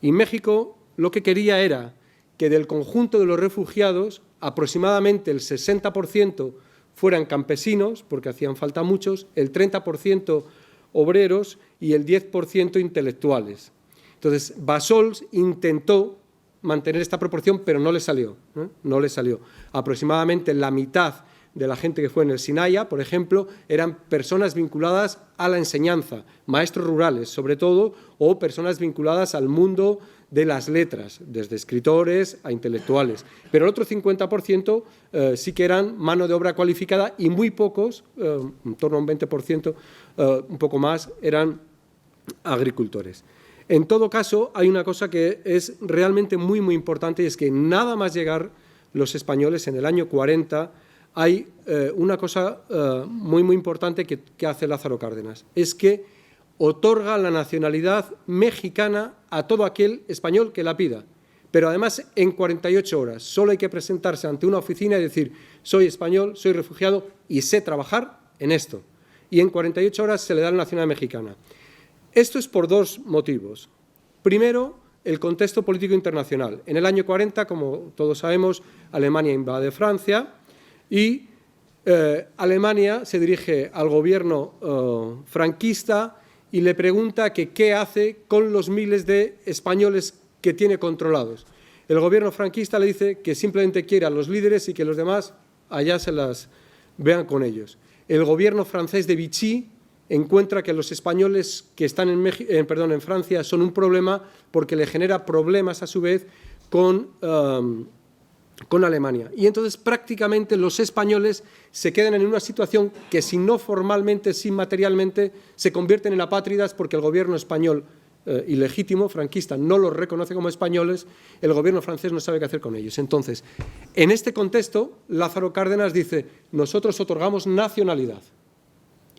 Y México lo que quería era que del conjunto de los refugiados, aproximadamente el 60% fueran campesinos, porque hacían falta muchos, el 30% obreros y el 10% intelectuales. Entonces, Bassols intentó mantener esta proporción, pero no le salió. No le salió. Aproximadamente la mitad de la gente que fue en el Sinaya, por ejemplo, eran personas vinculadas a la enseñanza, maestros rurales, sobre todo, o personas vinculadas al mundo de las letras, desde escritores a intelectuales. Pero el otro 50% sí que eran mano de obra cualificada y muy pocos, en torno a un 20%, un poco más, eran agricultores. En todo caso, hay una cosa que es realmente muy, muy importante, y es que nada más llegar los españoles en el año 40 hay una cosa muy importante que hace Lázaro Cárdenas, es que otorga la nacionalidad mexicana a todo aquel español que la pida, pero además en 48 horas. Solo hay que presentarse ante una oficina y decir: soy español, soy refugiado y sé trabajar en esto. Y en 48 horas se le da la nacionalidad mexicana. Esto es por dos motivos. Primero, el contexto político internacional. En el año 40, como todos sabemos, Alemania invade Francia y Alemania se dirige al gobierno franquista y le pregunta que qué hace con los miles de españoles que tiene controlados. El gobierno franquista le dice que simplemente quiere a los líderes y que los demás allá se las vean con ellos. El gobierno francés de Vichy encuentra que los españoles que están en Francia son un problema porque le genera problemas a su vez con Alemania. Y entonces prácticamente los españoles se quedan en una situación que, si no formalmente, sí materialmente, se convierten en apátridas porque el gobierno español ilegítimo, franquista, no los reconoce como españoles, el gobierno francés no sabe qué hacer con ellos. Entonces, en este contexto, Lázaro Cárdenas dice: nosotros otorgamos nacionalidad.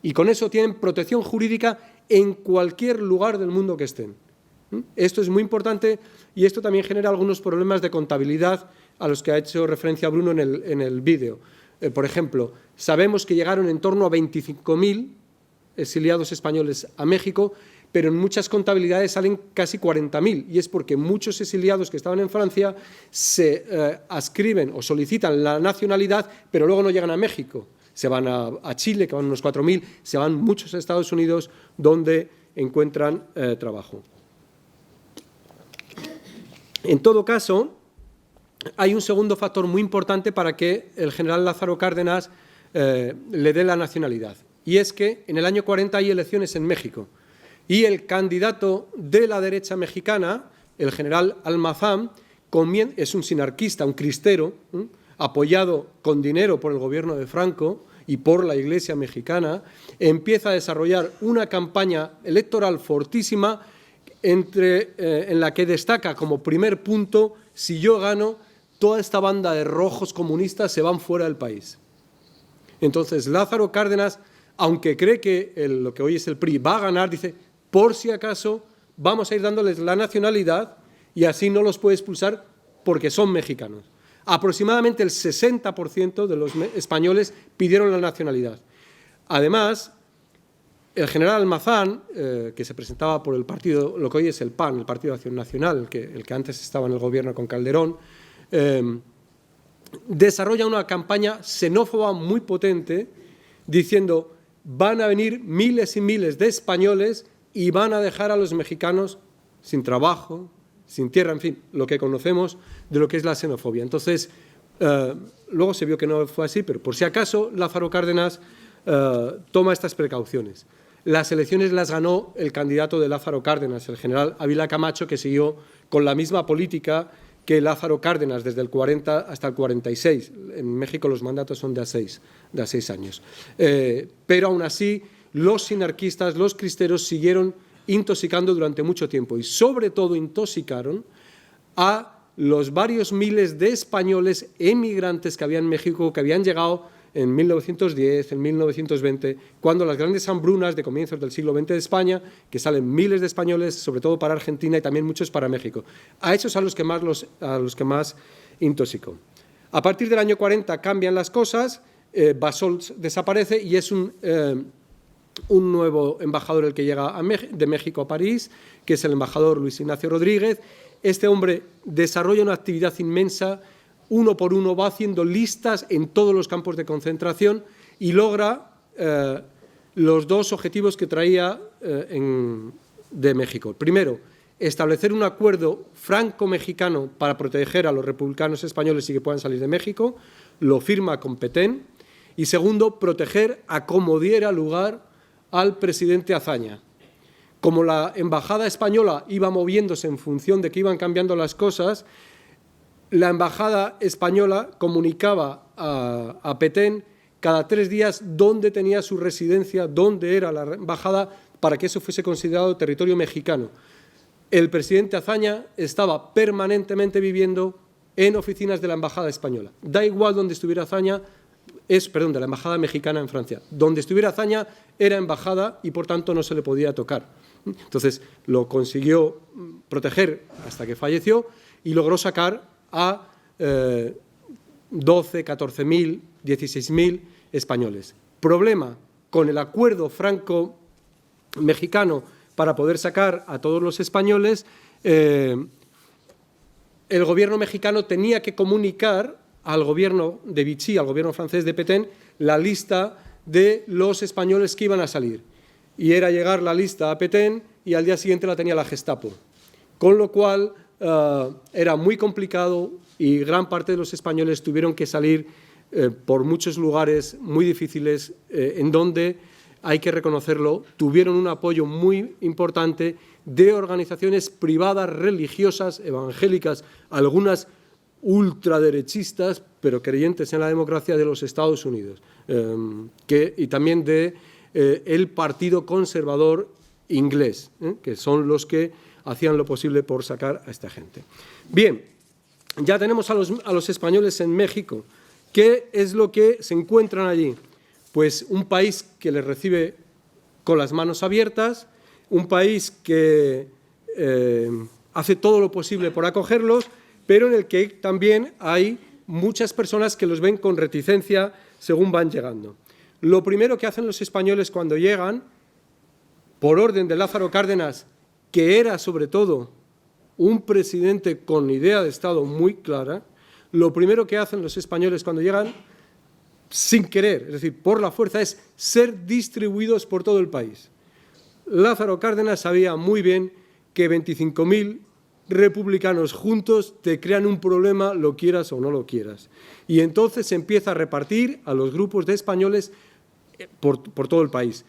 Y con eso tienen protección jurídica en cualquier lugar del mundo que estén. Esto es muy importante y esto también genera algunos problemas de contabilidad a los que ha hecho referencia Bruno en el vídeo. Por ejemplo, sabemos que llegaron en torno a 25.000 exiliados españoles a México, pero en muchas contabilidades salen casi 40.000, y es porque muchos exiliados que estaban en Francia se adscriben o solicitan la nacionalidad, pero luego no llegan a México. Se van a Chile, que van unos 4.000, se van muchos a Estados Unidos, donde encuentran trabajo. En todo caso, hay un segundo factor muy importante para que el general Lázaro Cárdenas le dé la nacionalidad, y es que en el año 40 hay elecciones en México, y el candidato de la derecha mexicana, el general Almazán, es un sinarquista, un cristero, apoyado con dinero por el gobierno de Franco y por la Iglesia mexicana, empieza a desarrollar una campaña electoral fortísima en la que destaca como primer punto: si yo gano, toda esta banda de rojos comunistas se van fuera del país. Entonces Lázaro Cárdenas, aunque cree que lo que hoy es el PRI va a ganar, dice: por si acaso vamos a ir dándoles la nacionalidad y así no los puede expulsar porque son mexicanos. Aproximadamente el 60% de los españoles pidieron la nacionalidad. Además, el general Almazán, que se presentaba por el partido, lo que hoy es el PAN, el Partido de Acción Nacional, el que antes estaba en el gobierno con Calderón, desarrolla una campaña xenófoba muy potente, diciendo: van a venir miles y miles de españoles y van a dejar a los mexicanos sin trabajo, sin tierra, en fin, lo que conocemos de lo que es la xenofobia. Entonces, luego se vio que no fue así, pero por si acaso Lázaro Cárdenas toma estas precauciones. Las elecciones las ganó el candidato de Lázaro Cárdenas, el general Ávila Camacho, que siguió con la misma política que Lázaro Cárdenas desde el 40 hasta el 46. En México los mandatos son de a 6 años. Pero aún así, los sinarquistas, los cristeros, siguieron intoxicando durante mucho tiempo y sobre todo intoxicaron a los varios miles de españoles emigrantes que había en México, que habían llegado en 1910, en 1920, cuando las grandes hambrunas de comienzos del siglo XX de España, que salen miles de españoles, sobre todo para Argentina y también muchos para México. A esos a los que más intoxicó. A partir del año 40 cambian las cosas, Bassols desaparece y es un nuevo embajador el que llega de México a París, que es el embajador Luis Ignacio Rodríguez. Este hombre desarrolla una actividad inmensa, uno por uno va haciendo listas en todos los campos de concentración y logra los dos objetivos que traía de México. Primero, establecer un acuerdo franco-mexicano para proteger a los republicanos españoles y que puedan salir de México, lo firma con Petén. Y segundo, proteger a como diera lugar al presidente Azaña. Como la embajada española iba moviéndose en función de que iban cambiando las cosas, la embajada española comunicaba a Petén cada 3 días dónde tenía su residencia, dónde era la embajada, para que eso fuese considerado territorio mexicano. El presidente Azaña estaba permanentemente viviendo en oficinas de la embajada española. Da igual donde estuviera Azaña, de la embajada mexicana en Francia. Donde estuviera Azaña era embajada y por tanto no se le podía tocar. Entonces lo consiguió proteger hasta que falleció y logró sacar a 12, 14.000, 16.000 españoles. Problema con el acuerdo franco-mexicano para poder sacar a todos los españoles, el gobierno mexicano tenía que comunicar al gobierno de Vichy, al gobierno francés de Pétain, la lista de los españoles que iban a salir. Y era llegar la lista a Pétain y al día siguiente la tenía la Gestapo. Con lo cual era muy complicado y gran parte de los españoles tuvieron que salir por muchos lugares muy difíciles en donde, hay que reconocerlo, tuvieron un apoyo muy importante de organizaciones privadas, religiosas, evangélicas, algunas ultraderechistas, pero creyentes en la democracia de los Estados Unidos, y también de el Partido Conservador inglés, que son los que hacían lo posible por sacar a esta gente. Bien, ya tenemos a los españoles en México. ¿Qué es lo que se encuentran allí? Pues un país que les recibe con las manos abiertas, un país que hace todo lo posible por acogerlos, pero en el que también hay muchas personas que los ven con reticencia según van llegando. Lo primero que hacen los españoles cuando llegan, por orden de Lázaro Cárdenas, que era sobre todo un presidente con idea de Estado muy clara, lo primero que hacen los españoles cuando llegan, sin querer, es decir, por la fuerza, es ser distribuidos por todo el país. Lázaro Cárdenas sabía muy bien que 25.000 republicanos juntos te crean un problema, lo quieras o no lo quieras. Y entonces se empieza a repartir a los grupos de españoles por todo el país.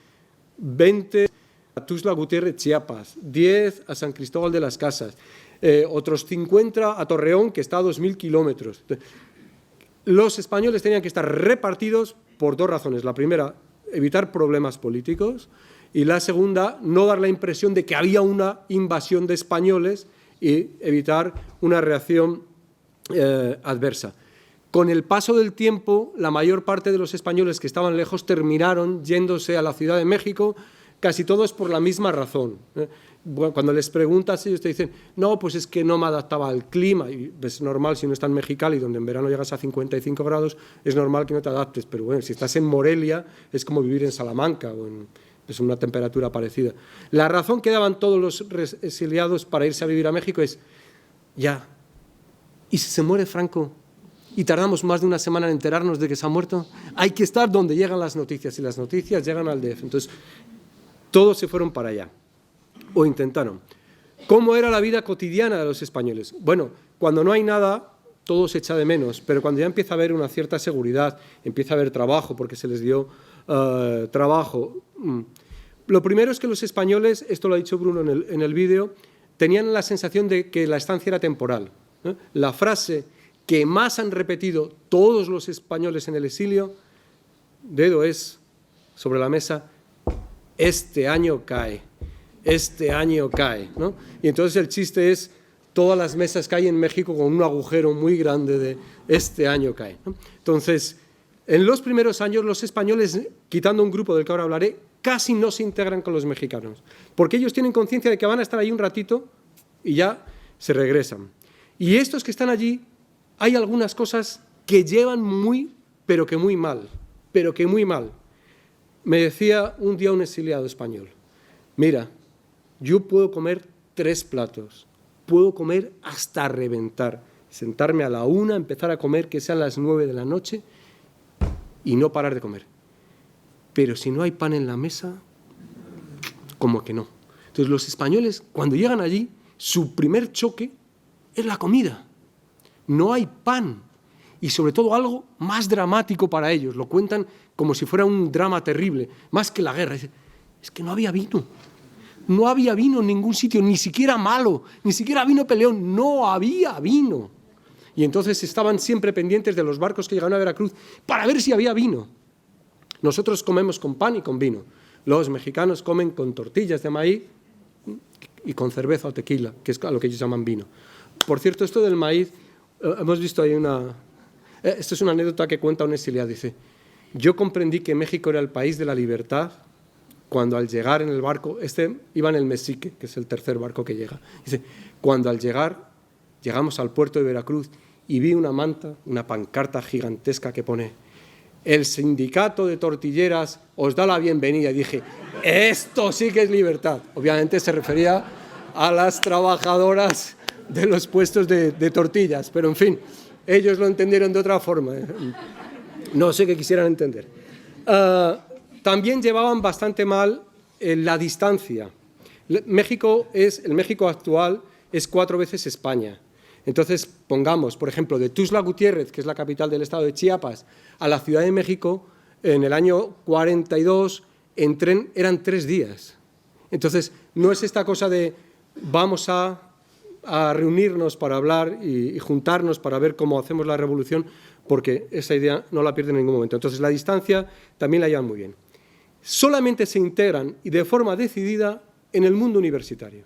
20 a Tuxtla Gutiérrez, Chiapas, 10 a San Cristóbal de las Casas, otros 50 a Torreón, que está a 2.000 kilómetros. Los españoles tenían que estar repartidos por dos razones. La primera, evitar problemas políticos, y la segunda, no dar la impresión de que había una invasión de españoles y evitar una reacción adversa. Con el paso del tiempo, la mayor parte de los españoles que estaban lejos terminaron yéndose a la Ciudad de México, casi todos por la misma razón. Bueno, cuando les preguntas, ellos te dicen, no, pues es que no me adaptaba al clima. Y es normal, si uno está en Mexicali, donde en verano llegas a 55 grados, es normal que no te adaptes. Pero bueno, si estás en Morelia, es como vivir en Salamanca o es una temperatura parecida. La razón que daban todos los exiliados para irse a vivir a México es, ya, ¿y si se muere Franco? Y tardamos más de una semana en enterarnos de que se ha muerto. Hay que estar donde llegan las noticias, y las noticias llegan al DF. Entonces, todos se fueron para allá, o intentaron. ¿Cómo era la vida cotidiana de los españoles? Bueno, cuando no hay nada, todo se echa de menos, pero cuando ya empieza a haber una cierta seguridad, empieza a haber trabajo, porque se les dio trabajo. Lo primero es que los españoles, esto lo ha dicho Bruno en el vídeo, tenían la sensación de que la estancia era temporal. La frase que más han repetido todos los españoles en el exilio, dedo es sobre la mesa, este año cae, ¿no? Y entonces el chiste es todas las mesas que hay en México con un agujero muy grande de este año cae, ¿no? Entonces, en los primeros años los españoles, quitando un grupo del que ahora hablaré, casi no se integran con los mexicanos, porque ellos tienen conciencia de que van a estar ahí un ratito y ya se regresan. Y estos que están allí, hay algunas cosas que llevan muy, pero que muy mal. Me decía un día un exiliado español, mira, yo puedo comer 3 platos, puedo comer hasta reventar, sentarme a la 1, empezar a comer que sean las 9 de la noche y no parar de comer. Pero si no hay pan en la mesa, como que no. Entonces los españoles, cuando llegan allí, su primer choque es la comida. No hay pan. Y sobre todo algo más dramático para ellos. Lo cuentan como si fuera un drama terrible, más que la guerra. Es que no había vino. No había vino en ningún sitio, ni siquiera malo, ni siquiera vino peleón. No había vino. Y entonces estaban siempre pendientes de los barcos que llegaban a Veracruz para ver si había vino. Nosotros comemos con pan y con vino. Los mexicanos comen con tortillas de maíz y con cerveza o tequila, que es a lo que ellos llaman vino. Por cierto, esto del maíz, hemos visto ahí esto es una anécdota que cuenta un exiliado. Dice, Yo comprendí que México era el país de la libertad cuando al llegar en el barco, iba en el Mexique, que es el tercer barco que llega. Dice, cuando al llegar, llegamos al puerto de Veracruz y vi una manta, una pancarta gigantesca que pone: el sindicato de tortilleras os da la bienvenida. Y dije, esto sí que es libertad. Obviamente se refería a las trabajadoras de los puestos de tortillas, pero en fin, ellos lo entendieron de otra forma. No sé qué quisieran entender. También llevaban bastante mal la distancia. El México actual es 4 veces España. Entonces, pongamos, por ejemplo, de Tuxtla Gutiérrez, que es la capital del estado de Chiapas, a la Ciudad de México, en el año 42, en tren eran 3 días. Entonces, no es esta cosa de vamos a reunirnos para hablar y juntarnos para ver cómo hacemos la revolución, porque esa idea no la pierden en ningún momento. Entonces, la distancia también la llevan muy bien. Solamente se integran, y de forma decidida, en el mundo universitario.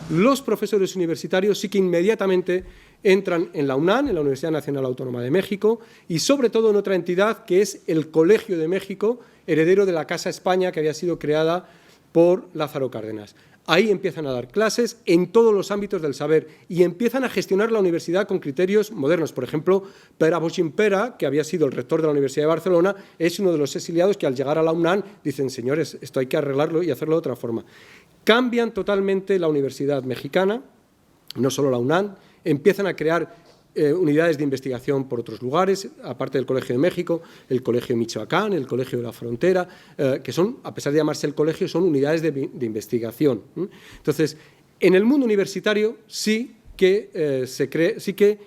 Los profesores universitarios sí que inmediatamente entran en la UNAM, en la Universidad Nacional Autónoma de México, y sobre todo en otra entidad que es el Colegio de México, heredero de la Casa España, que había sido creada por Lázaro Cárdenas. Ahí empiezan a dar clases en todos los ámbitos del saber y empiezan a gestionar la universidad con criterios modernos. Por ejemplo, Pere Boixin-Pera, que había sido el rector de la Universidad de Barcelona, es uno de los exiliados que al llegar a la UNAM dicen, señores, esto hay que arreglarlo y hacerlo de otra forma. Cambian totalmente la universidad mexicana, no solo la UNAM, empiezan a crear unidades de investigación por otros lugares, aparte del Colegio de México, el Colegio de Michoacán, el Colegio de la Frontera, que son, a pesar de llamarse el colegio, son unidades de investigación. Entonces, en el mundo universitario sí que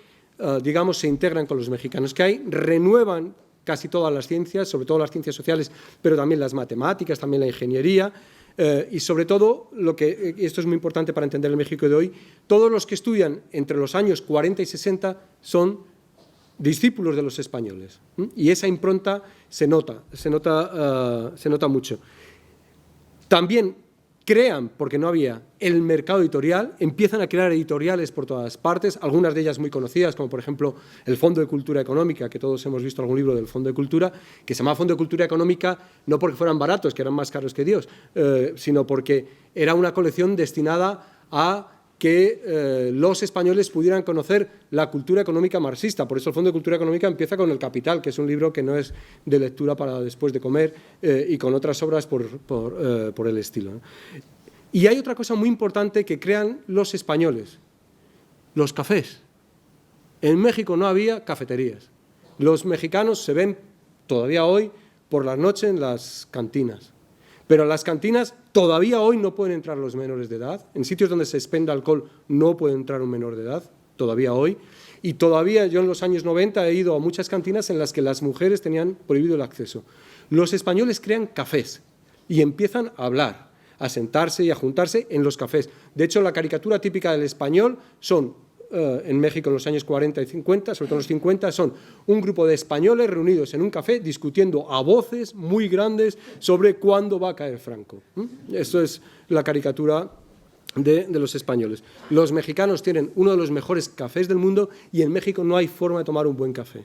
digamos, se integran con los mexicanos, que ahí renuevan casi todas las ciencias, sobre todo las ciencias sociales, pero también las matemáticas, también la ingeniería. Y sobre todo, y esto es muy importante para entender el México de hoy, todos los que estudian entre los años 40 y 60 son discípulos de los españoles. Y esa impronta se nota mucho. También crean, porque no había, el mercado editorial, empiezan a crear editoriales por todas partes, algunas de ellas muy conocidas, como por ejemplo el Fondo de Cultura Económica, que todos hemos visto algún libro del Fondo de Cultura, que se llama Fondo de Cultura Económica no porque fueran baratos, que eran más caros que Dios, sino porque era una colección destinada a que los españoles pudieran conocer la cultura económica marxista. Por eso el Fondo de Cultura Económica empieza con El Capital, que es un libro que no es de lectura para después de comer, y con otras obras por el estilo, ¿no? Y hay otra cosa muy importante que crean los españoles, los cafés. En México no había cafeterías. Los mexicanos se ven todavía hoy por las noches en las cantinas. Pero en las cantinas todavía hoy no pueden entrar los menores de edad. En sitios donde se expende alcohol no puede entrar un menor de edad, todavía hoy. Y todavía yo en los años 90 he ido a muchas cantinas en las que las mujeres tenían prohibido el acceso. Los españoles crean cafés y empiezan a hablar, a sentarse y a juntarse en los cafés. De hecho, la caricatura típica del español son, en México en los años 40 y 50, sobre todo en los 50, son un grupo de españoles reunidos en un café discutiendo a voces muy grandes sobre cuándo va a caer Franco. Esto es la caricatura de los españoles. Los mexicanos tienen uno de los mejores cafés del mundo y en México no hay forma de tomar un buen café.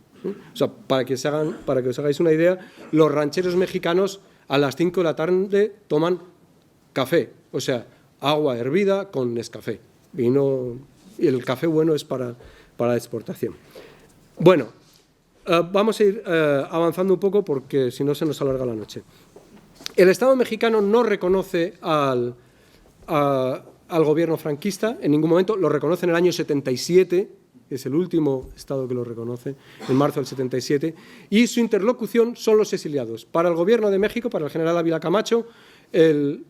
O sea, para que os hagáis una idea, los rancheros mexicanos a las 5 de la tarde toman café, o sea, agua hervida con Nescafé. Y el café bueno es para exportación. Bueno, vamos a ir avanzando un poco porque si no se nos alarga la noche. El Estado mexicano no reconoce al gobierno franquista en ningún momento, lo reconoce en el año 77, es el último Estado que lo reconoce, en marzo del 77, y su interlocución son los exiliados. Para el gobierno de México, para el general Ávila Camacho, el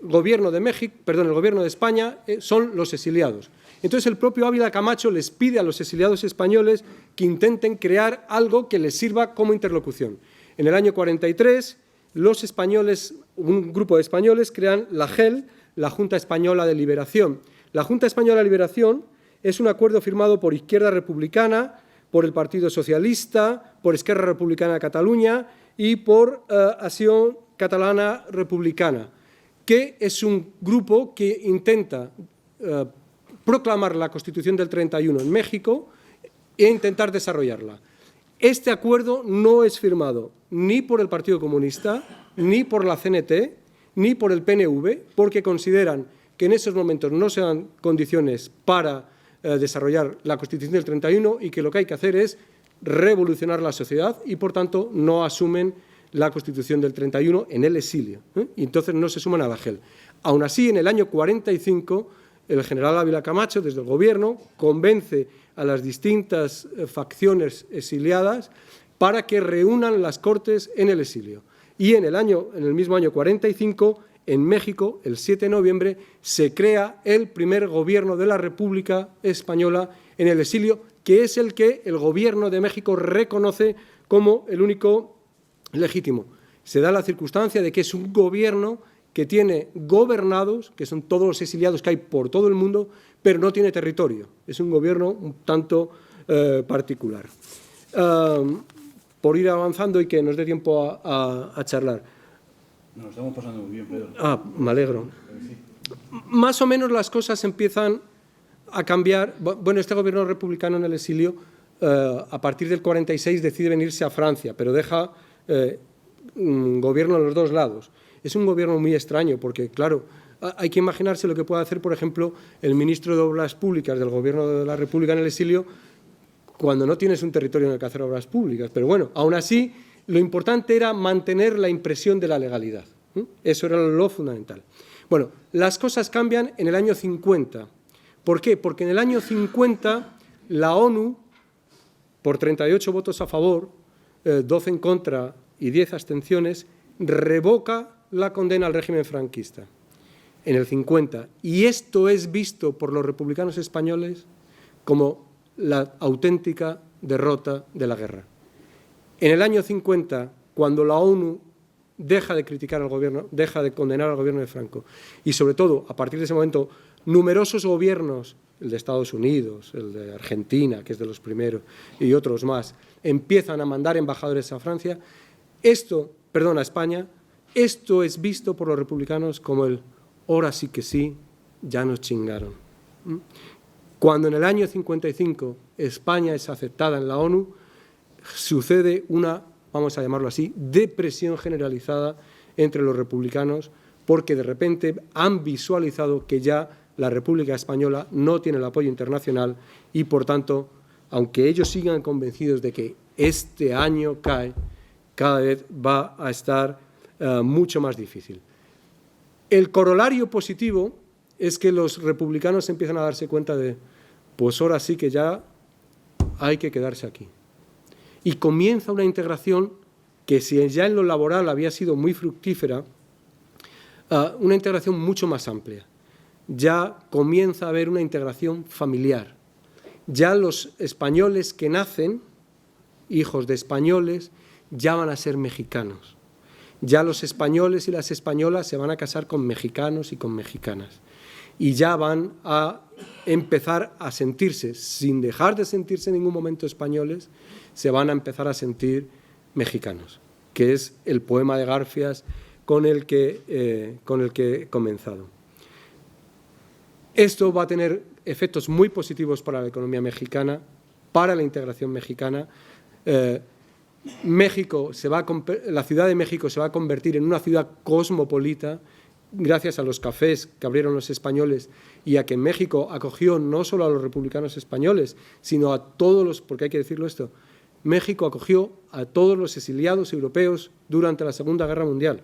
gobierno de España son los exiliados. Entonces el propio Ávila Camacho les pide a los exiliados españoles que intenten crear algo que les sirva como interlocución. En el año 43, los españoles, un grupo de españoles, crean la JEL, la Junta Española de Liberación. La Junta Española de Liberación es un acuerdo firmado por Izquierda Republicana, por el Partido Socialista, por Esquerra Republicana de Cataluña y por Acción Catalana Republicana, que es un grupo que intenta proclamar la Constitución del 31 en México e intentar desarrollarla. Este acuerdo no es firmado ni por el Partido Comunista, ni por la CNT, ni por el PNV, porque consideran que en esos momentos no se dan condiciones para desarrollar la Constitución del 31 y que lo que hay que hacer es revolucionar la sociedad y, por tanto, no asumen la Constitución del 31 en el exilio. Y entonces no se suman a la GEL. Aún así, en el año 45, el general Ávila Camacho, desde el Gobierno, convence a las distintas facciones exiliadas para que reúnan las Cortes en el exilio. Y en el mismo año 45, en México, el 7 de noviembre, se crea el primer gobierno de la República Española en el exilio, que es el que el Gobierno de México reconoce como el único legítimo. Se da la circunstancia de que es un gobierno que tiene gobernados, que son todos los exiliados que hay por todo el mundo, pero no tiene territorio. Es un gobierno un tanto particular. Por ir avanzando y que nos dé tiempo a charlar.
Nos estamos pasando muy bien, Pedro.
Me alegro. Más o menos las cosas empiezan a cambiar. Bueno, este gobierno republicano en el exilio, a partir del 46, decide venirse a Francia, pero deja gobierno en los dos lados. Es un gobierno muy extraño porque, claro, hay que imaginarse lo que puede hacer, por ejemplo, el ministro de Obras Públicas del Gobierno de la República en el exilio cuando no tienes un territorio en el que hacer obras públicas. Pero bueno, aún así, lo importante era mantener la impresión de la legalidad. Eso era lo fundamental. Bueno, las cosas cambian en el año 50. ¿Por qué? Porque en el año 50 la ONU, por 38 votos a favor, 12 en contra y 10 abstenciones, revoca la condena al régimen franquista en el 50. Y esto es visto por los republicanos españoles como la auténtica derrota de la guerra. En el año 50, cuando la ONU deja de criticar al gobierno, deja de condenar al gobierno de Franco, y sobre todo, a partir de ese momento, numerosos gobiernos, el de Estados Unidos, el de Argentina, que es de los primeros, y otros más, empiezan a mandar embajadores a Francia, a España, esto es visto por los republicanos como el ahora sí que sí, ya nos chingaron. Cuando en el año 55 España es aceptada en la ONU, sucede una, vamos a llamarlo así, depresión generalizada entre los republicanos, porque de repente han visualizado que ya la República Española no tiene el apoyo internacional y, por tanto, aunque ellos sigan convencidos de que este año cae, cada vez va a estar mucho más difícil. El corolario positivo es que los republicanos empiezan a darse cuenta de, pues ahora sí que ya hay que quedarse aquí. Y comienza una integración que, si ya en lo laboral había sido muy fructífera, una integración mucho más amplia. Ya comienza a haber una integración familiar. Ya los españoles que nacen, hijos de españoles, ya van a ser mexicanos. Ya los españoles y las españolas se van a casar con mexicanos y con mexicanas. Y ya van a empezar a sentirse, sin dejar de sentirse en ningún momento españoles, se van a empezar a sentir mexicanos, que es el poema de Garfias con el que he comenzado. Esto va a tener efectos muy positivos para la economía mexicana, para la integración mexicana. La Ciudad de México se va a convertir en una ciudad cosmopolita gracias a los cafés que abrieron los españoles y a que México acogió no solo a los republicanos españoles, sino a todos los, porque hay que decirlo esto, México acogió a todos los exiliados europeos durante la Segunda Guerra Mundial.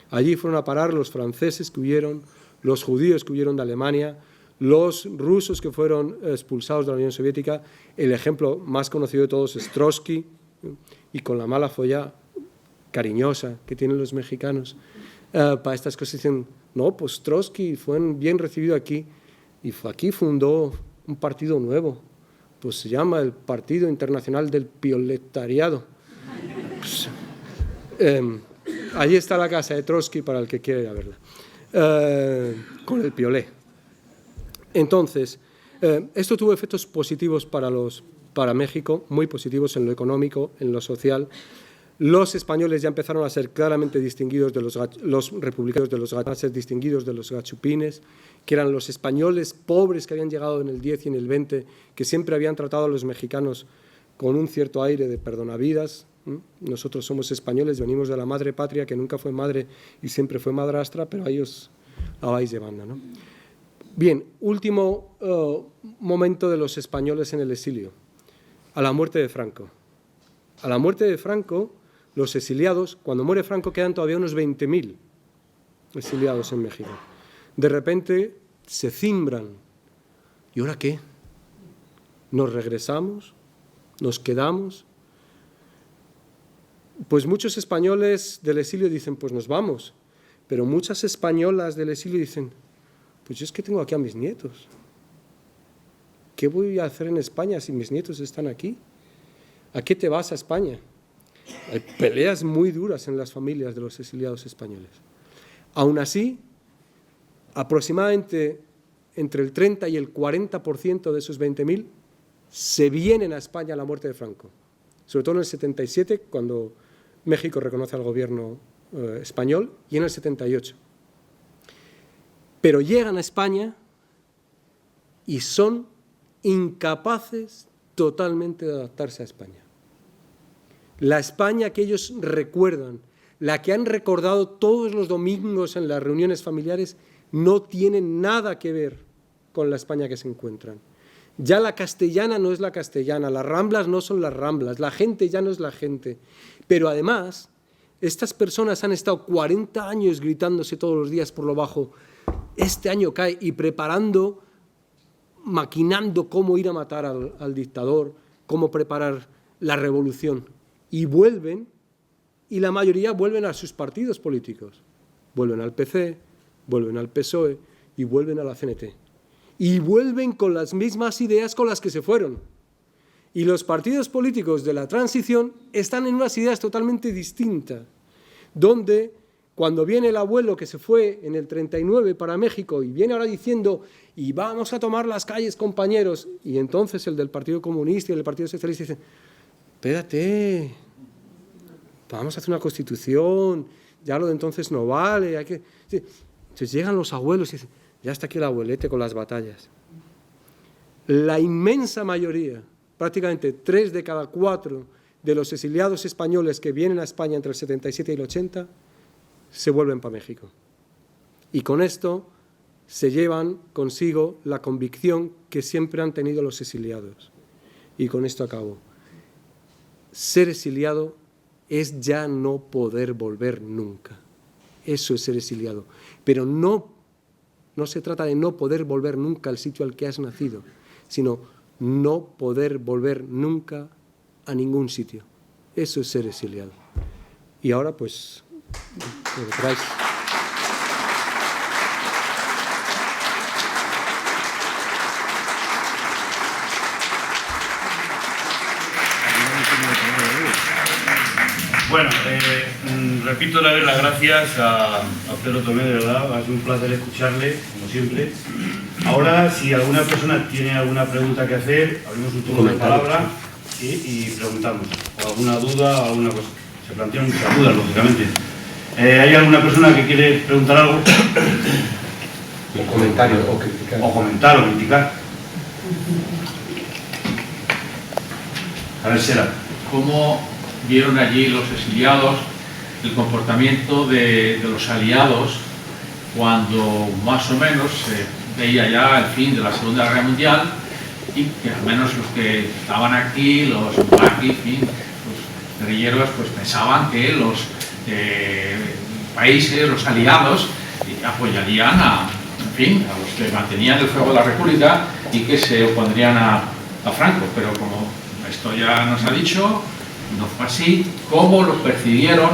Allí fueron a parar los franceses que huyeron, los judíos que huyeron de Alemania, los rusos que fueron expulsados de la Unión Soviética. El ejemplo más conocido de todos es Trotsky, y con la mala folla cariñosa que tienen los mexicanos para estas cosas. Dicen, no, pues Trotsky fue bien recibido aquí y aquí fundó un partido nuevo, pues se llama el Partido Internacional del Proletariado. Pues, allí está la casa de Trotsky para el que quiera ir a verla, con el piolé. Entonces, esto tuvo efectos positivos para México, muy positivos en lo económico, en lo social. Los españoles ya empezaron a ser claramente distinguidos de los republicanos distinguidos de los gachupines, que eran los españoles pobres que habían llegado en el 10 y en el 20, que siempre habían tratado a los mexicanos con un cierto aire de perdonavidas. Nosotros somos españoles, venimos de la madre patria, que nunca fue madre y siempre fue madrastra, pero ahí os la vais llevando, ¿no? Bien, último momento de los españoles en el exilio, a la muerte de Franco. A la muerte de Franco, los exiliados, cuando muere Franco quedan todavía unos 20.000 exiliados en México. De repente se cimbran. ¿Y ahora qué? ¿Nos regresamos? ¿Nos quedamos? Pues muchos españoles del exilio dicen, pues nos vamos. Pero muchas españolas del exilio dicen, pues yo es que tengo aquí a mis nietos. ¿Qué voy a hacer en España si mis nietos están aquí? ¿A qué te vas a España? Hay peleas muy duras en las familias de los exiliados españoles. Aún así, aproximadamente entre el 30 y el 40% de esos 20.000 se vienen a España a la muerte de Franco. Sobre todo en el 77, cuando México reconoce al gobierno español, y en el 78. Pero llegan a España y son incapaces totalmente de adaptarse a España. La España que ellos recuerdan, la que han recordado todos los domingos en las reuniones familiares, no tiene nada que ver con la España que se encuentran. Ya la castellana no es la castellana, las Ramblas no son las Ramblas, la gente ya no es la gente. Pero además, estas personas han estado 40 años gritándose todos los días por lo bajo, este año cae, y preparando, maquinando cómo ir a matar al dictador, cómo preparar la revolución. Y vuelven, y la mayoría vuelven a sus partidos políticos. Vuelven al PC, vuelven al PSOE y vuelven a la CNT. Y vuelven con las mismas ideas con las que se fueron. Y los partidos políticos de la transición están en unas ideas totalmente distintas, donde cuando viene el abuelo que se fue en el 39 para México y viene ahora diciendo y vamos a tomar las calles, compañeros, y entonces el del Partido Comunista y el del Partido Socialista dicen, espérate, vamos a hacer una constitución, ya lo de entonces no vale, hay que... Entonces llegan los abuelos y dicen, ya está aquí el abuelete con las batallas. La inmensa mayoría, prácticamente 3 de cada 4 de los exiliados españoles que vienen a España entre el 77 y el 80, se vuelven para México. Y con esto se llevan consigo la convicción que siempre han tenido los exiliados. Y con esto acabo. Ser exiliado es ya no poder volver nunca. Eso es ser exiliado. Pero no se trata de no poder volver nunca al sitio al que has nacido, sino no poder volver nunca a ningún sitio. Eso es ser exiliado. Y ahora, pues, lo que queráis.
Bueno, repito una vez las gracias a Pedro Tomé, de verdad, ha sido un placer escucharle, como siempre. Ahora, si alguna persona tiene alguna pregunta que hacer, abrimos un turno de palabra y preguntamos. O alguna duda o alguna cosa. Se plantean muchas dudas, lógicamente. ¿Hay alguna persona que quiere preguntar algo?
Un comentario o criticar.
O comentar o criticar. A ver, Sera.
¿Cómo vieron allí los exiliados el comportamiento de los aliados cuando más o menos se veía ya el fin de la Segunda Guerra Mundial y que al menos los que estaban aquí, los maquis, los guerrilleros, pues pensaban que los países, los aliados, apoyarían a los que mantenían el fuego de la República y que se opondrían a Franco, pero como esto ya nos ha dicho, no fue así. ¿Cómo lo percibieron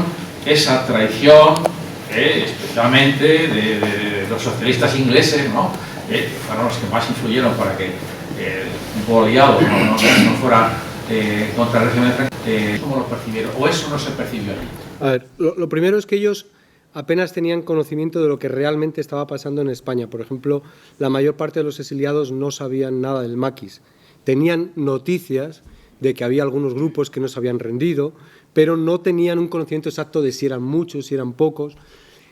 esa traición, especialmente de los socialistas ingleses, ¿no? Fueron los que más influyeron para que un poco aliado no fuera contra el régimen de Franco? ¿Cómo lo percibieron? ¿O eso no se percibió allí?
A ver, lo primero es que ellos apenas tenían conocimiento de lo que realmente estaba pasando en España. Por ejemplo, la mayor parte de los exiliados no sabían nada del maquis. Tenían noticias de que había algunos grupos que no se habían rendido, pero no tenían un conocimiento exacto de si eran muchos, si eran pocos.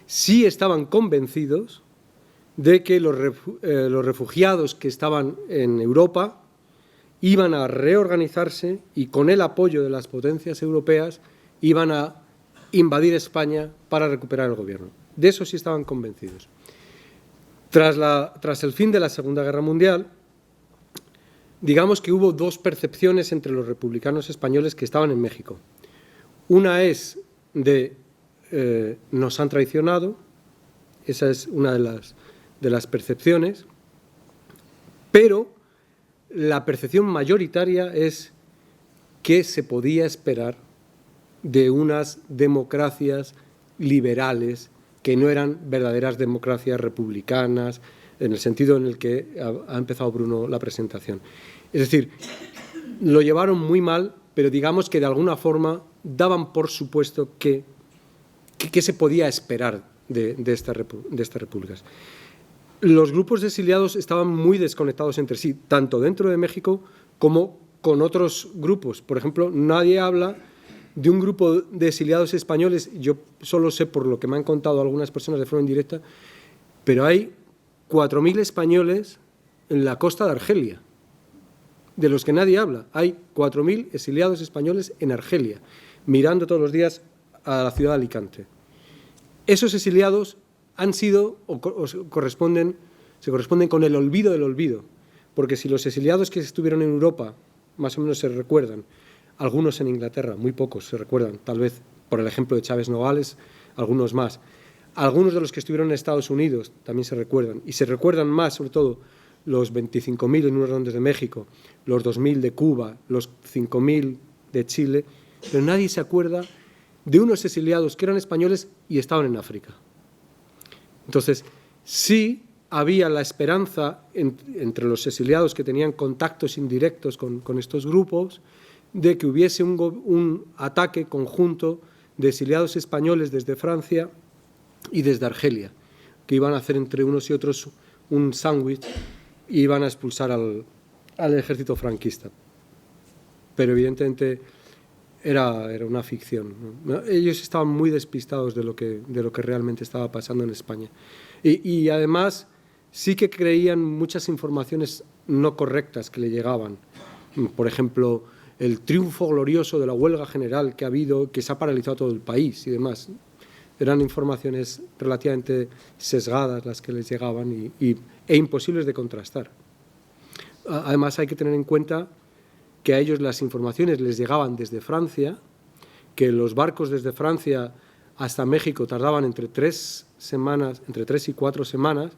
Sí estaban convencidos de que los refugiados que estaban en Europa iban a reorganizarse y con el apoyo de las potencias europeas iban a invadir España para recuperar el gobierno. De eso sí estaban convencidos. Tras el fin de la Segunda Guerra Mundial, digamos que hubo dos percepciones entre los republicanos españoles que estaban en México. Una es de nos han traicionado, esa es una de las percepciones, pero la percepción mayoritaria es qué se podía esperar de unas democracias liberales que no eran verdaderas democracias republicanas, en el sentido en el que ha empezado Bruno la presentación. Es decir, lo llevaron muy mal, pero digamos que de alguna forma daban por supuesto que se podía esperar de estas repúblicas. Los grupos de exiliados estaban muy desconectados entre sí, tanto dentro de México como con otros grupos. Por ejemplo, nadie habla de un grupo de exiliados españoles, yo solo sé por lo que me han contado algunas personas de forma indirecta, pero hay 4.000 españoles en la costa de Argelia, de los que nadie habla. Hay 4.000 exiliados españoles en Argelia, mirando todos los días a la ciudad de Alicante. Esos exiliados han sido se corresponden con el olvido del olvido, porque si los exiliados que estuvieron en Europa más o menos se recuerdan, algunos en Inglaterra, muy pocos se recuerdan, tal vez por el ejemplo de Chávez Nogales, algunos más. Algunos de los que estuvieron en Estados Unidos también se recuerdan, y se recuerdan más, sobre todo, los 25.000 en unos redondos de México, los 2.000 de Cuba, los 5.000 de Chile, pero nadie se acuerda de unos exiliados que eran españoles y estaban en África. Entonces, sí había la esperanza entre los exiliados que tenían contactos indirectos con estos grupos de que hubiese un ataque conjunto de exiliados españoles desde Francia y desde Argelia, que iban a hacer entre unos y otros un sándwich y iban a expulsar al ejército franquista. Pero evidentemente era una ficción, ¿no? Ellos estaban muy despistados de lo que realmente estaba pasando en España. Y además sí que creían muchas informaciones no correctas que le llegaban. Por ejemplo, el triunfo glorioso de la huelga general que ha habido, que se ha paralizado todo el país y demás. Eran informaciones relativamente sesgadas las que les llegaban e imposibles de contrastar. Además, hay que tener en cuenta que a ellos las informaciones les llegaban desde Francia, que los barcos desde Francia hasta México tardaban entre 3 y 4 semanas,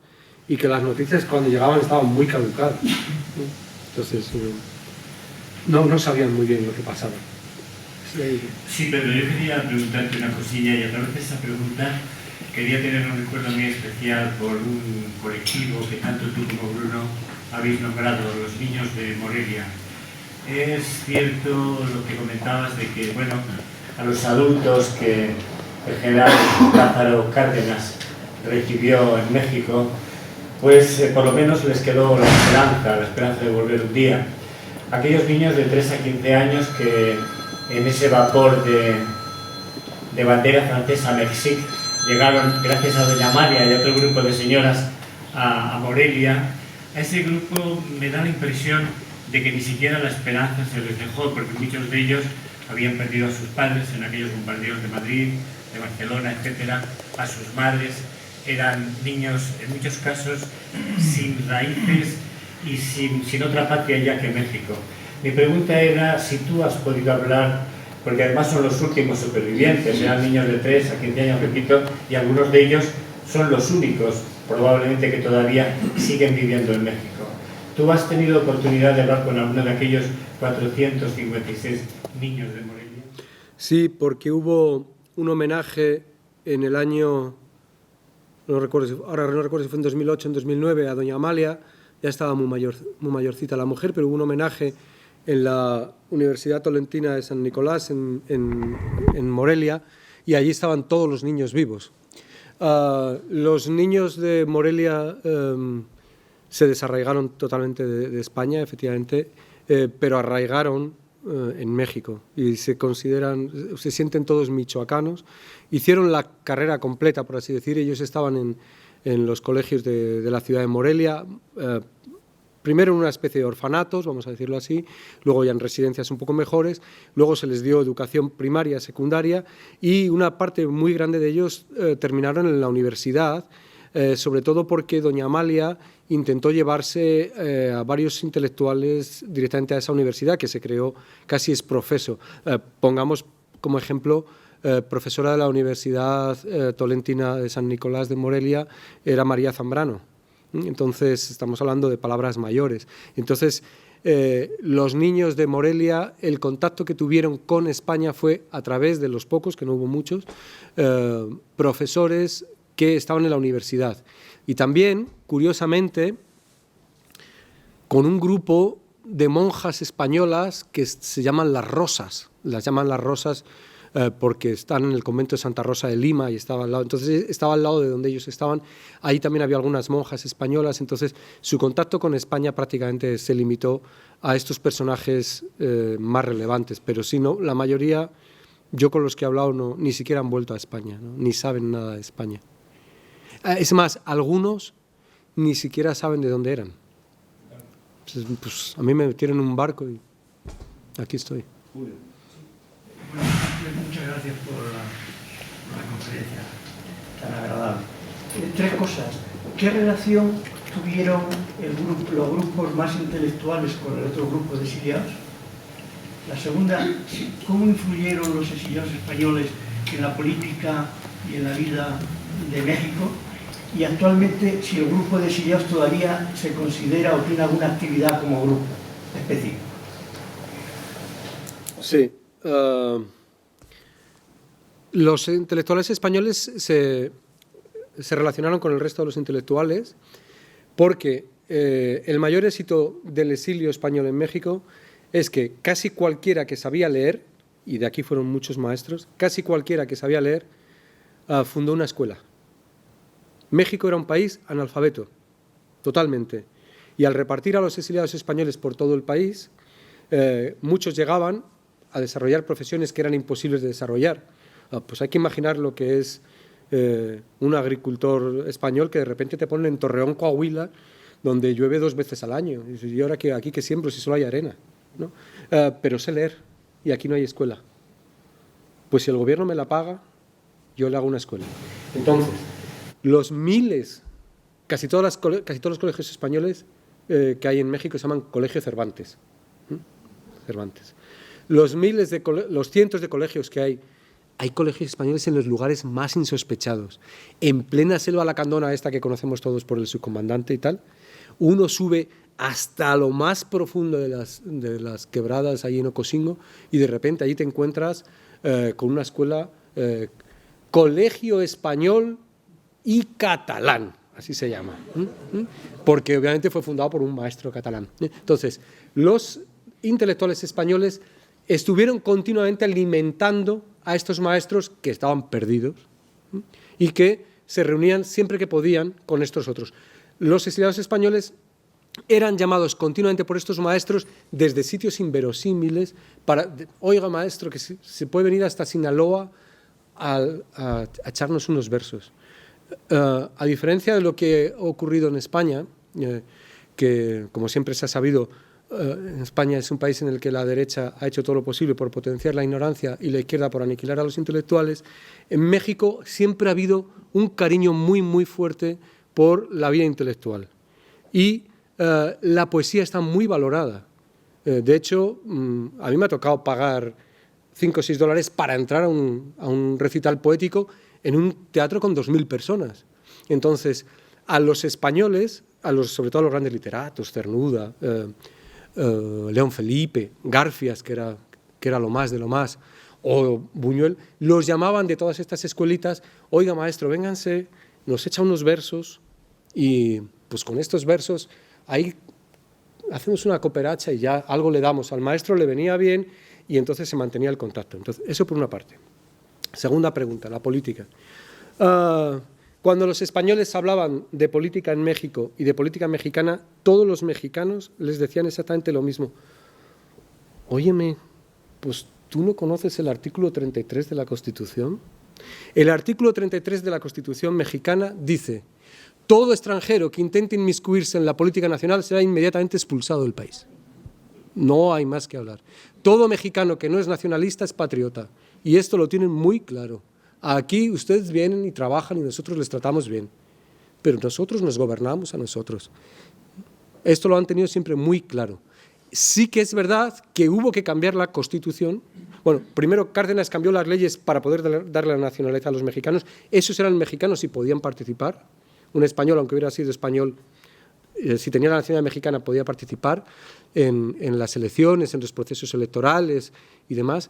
y que las noticias cuando llegaban estaban muy caducadas. Entonces, no sabían muy bien lo que pasaba.
Sí, Pedro, yo quería preguntarte una cosilla, y a través de esa pregunta quería tener un recuerdo muy especial por un colectivo que tanto tú como Bruno habéis nombrado, los niños de Morelia. Es cierto lo que comentabas de que, bueno, a los adultos que el general Lázaro Cárdenas recibió en México, pues por lo menos les quedó la esperanza de volver un día. Aquellos niños de 3 a 15 años que en ese vapor de bandera francesa Mexique llegaron, gracias a doña María y a otro grupo de señoras, a Morelia, a ese grupo me da la impresión de que ni siquiera la esperanza se les dejó, porque muchos de ellos habían perdido a sus padres en aquellos bombardeos de Madrid, de Barcelona, etcétera, a sus madres. Eran niños, en muchos casos, sin raíces y sin otra patria ya que México. Mi pregunta era si tú has podido hablar, porque además son los últimos supervivientes, eran niños de 3 a 15 años, repito, y algunos de ellos son los únicos, probablemente, que todavía siguen viviendo en México. ¿Tú has tenido oportunidad de hablar con alguno de aquellos 456 niños de Morelia?
Sí, porque hubo un homenaje en el año, no recuerdo si fue en 2008 o en 2009, a doña Amalia. Ya estaba muy mayorcita la mujer, pero hubo un homenaje en la Universidad Tolentina de San Nicolás, en Morelia, y allí estaban todos los niños vivos. Los niños de Morelia se desarraigaron totalmente de España, efectivamente, pero arraigaron en México y se sienten todos michoacanos. Hicieron la carrera completa, por así decir. Ellos estaban en los colegios de la ciudad de Morelia, primero en una especie de orfanatos, vamos a decirlo así, luego ya en residencias un poco mejores, luego se les dio educación primaria, secundaria, y una parte muy grande de ellos terminaron en la universidad, sobre todo porque doña Amalia intentó llevarse a varios intelectuales directamente a esa universidad, que se creó casi ex profeso. Pongamos como ejemplo, profesora de la Universidad Tolentina de San Nicolás de Morelia, era María Zambrano. Entonces, estamos hablando de palabras mayores. Entonces, los niños de Morelia, el contacto que tuvieron con España fue a través de los pocos, que no hubo muchos, profesores que estaban en la universidad. Y también, curiosamente, con un grupo de monjas españolas que se llaman las Rosas. Las llaman las Rosas porque están en el convento de Santa Rosa de Lima y estaba al lado. Entonces estaba al lado de donde ellos estaban. Ahí también había algunas monjas españolas. Entonces su contacto con España prácticamente se limitó a estos personajes más relevantes. Pero si no, la mayoría, yo con los que he hablado, no, ni siquiera han vuelto a España, ¿no? Ni saben nada de España. Es más, algunos ni siquiera saben de dónde eran. Pues a mí me metieron en un barco y aquí estoy.
Bueno, muchas gracias por la conferencia tan agradable. Tres cosas. ¿Qué relación tuvieron los grupos más intelectuales con el otro grupo de exiliados? La segunda, ¿cómo influyeron los exiliados españoles en la política y en la vida de México? Y actualmente, si el grupo de exiliados todavía se considera o tiene alguna actividad como grupo específico.
Sí. Los intelectuales españoles se relacionaron con el resto de los intelectuales porque el mayor éxito del exilio español en México es que casi cualquiera que sabía leer, y de aquí fueron muchos maestros, casi cualquiera que sabía leer fundó una escuela. México era un país analfabeto, totalmente. Y al repartir a los exiliados españoles por todo el país, muchos llegaban a desarrollar profesiones que eran imposibles de desarrollar. Pues hay que imaginar lo que es un agricultor español que de repente te ponen en Torreón, Coahuila, donde llueve 2 veces al año. Y ahora que aquí que siembro si solo hay arena, ¿no? Pero sé leer y aquí no hay escuela. Pues si el gobierno me la paga, yo le hago una escuela. Entonces, los miles, casi todos los colegios españoles que hay en México se llaman Colegio Cervantes. Cervantes. Los cientos de colegios que hay colegios españoles en los lugares más insospechados. En plena selva lacandona esta que conocemos todos por el subcomandante y tal, uno sube hasta lo más profundo de las quebradas ahí en Ocosingo y de repente allí te encuentras con una escuela, Colegio Español y Catalán, así se llama, porque obviamente fue fundado por un maestro catalán. Entonces, los intelectuales españoles estuvieron continuamente alimentando a estos maestros que estaban perdidos y que se reunían siempre que podían con estos otros. Los exiliados españoles eran llamados continuamente por estos maestros desde sitios inverosímiles para, oiga maestro, que se puede venir hasta Sinaloa a echarnos unos versos. A diferencia de lo que ha ocurrido en España, que como siempre se ha sabido, en España es un país en el que la derecha ha hecho todo lo posible por potenciar la ignorancia y la izquierda por aniquilar a los intelectuales, en México siempre ha habido un cariño muy, muy fuerte por la vida intelectual. Y la poesía está muy valorada. De hecho, a mí me ha tocado pagar $5 o $6 para entrar a un recital poético en un teatro con 2.000 personas. Entonces, a los españoles, sobre todo a los grandes literatos, Cernuda, León Felipe, Garfias, que era lo más de lo más, o Buñuel, los llamaban de todas estas escuelitas, oiga maestro, vénganse, nos echa unos versos y pues con estos versos ahí hacemos una cooperacha y ya algo le damos. Al maestro le venía bien y entonces se mantenía el contacto. Entonces, eso por una parte. Segunda pregunta, la política. Cuando los españoles hablaban de política en México y de política mexicana, todos los mexicanos les decían exactamente lo mismo. Óyeme, pues ¿tú no conoces el artículo 33 de la Constitución? El artículo 33 de la Constitución mexicana dice Todo extranjero que intente inmiscuirse en la política nacional será inmediatamente expulsado del país. No hay más que hablar. Todo mexicano que no es nacionalista es patriota. Y esto lo tienen muy claro. Aquí ustedes vienen y trabajan y nosotros les tratamos bien. Pero nosotros nos gobernamos a nosotros. Esto lo han tenido siempre muy claro. Sí que es verdad que hubo que cambiar la Constitución. Bueno, primero Cárdenas cambió las leyes para poder darle la nacionalidad a los mexicanos. Esos eran mexicanos y podían participar. Un español, aunque hubiera sido español, si tenía la nacionalidad mexicana, podía participar en las elecciones, en los procesos electorales y demás.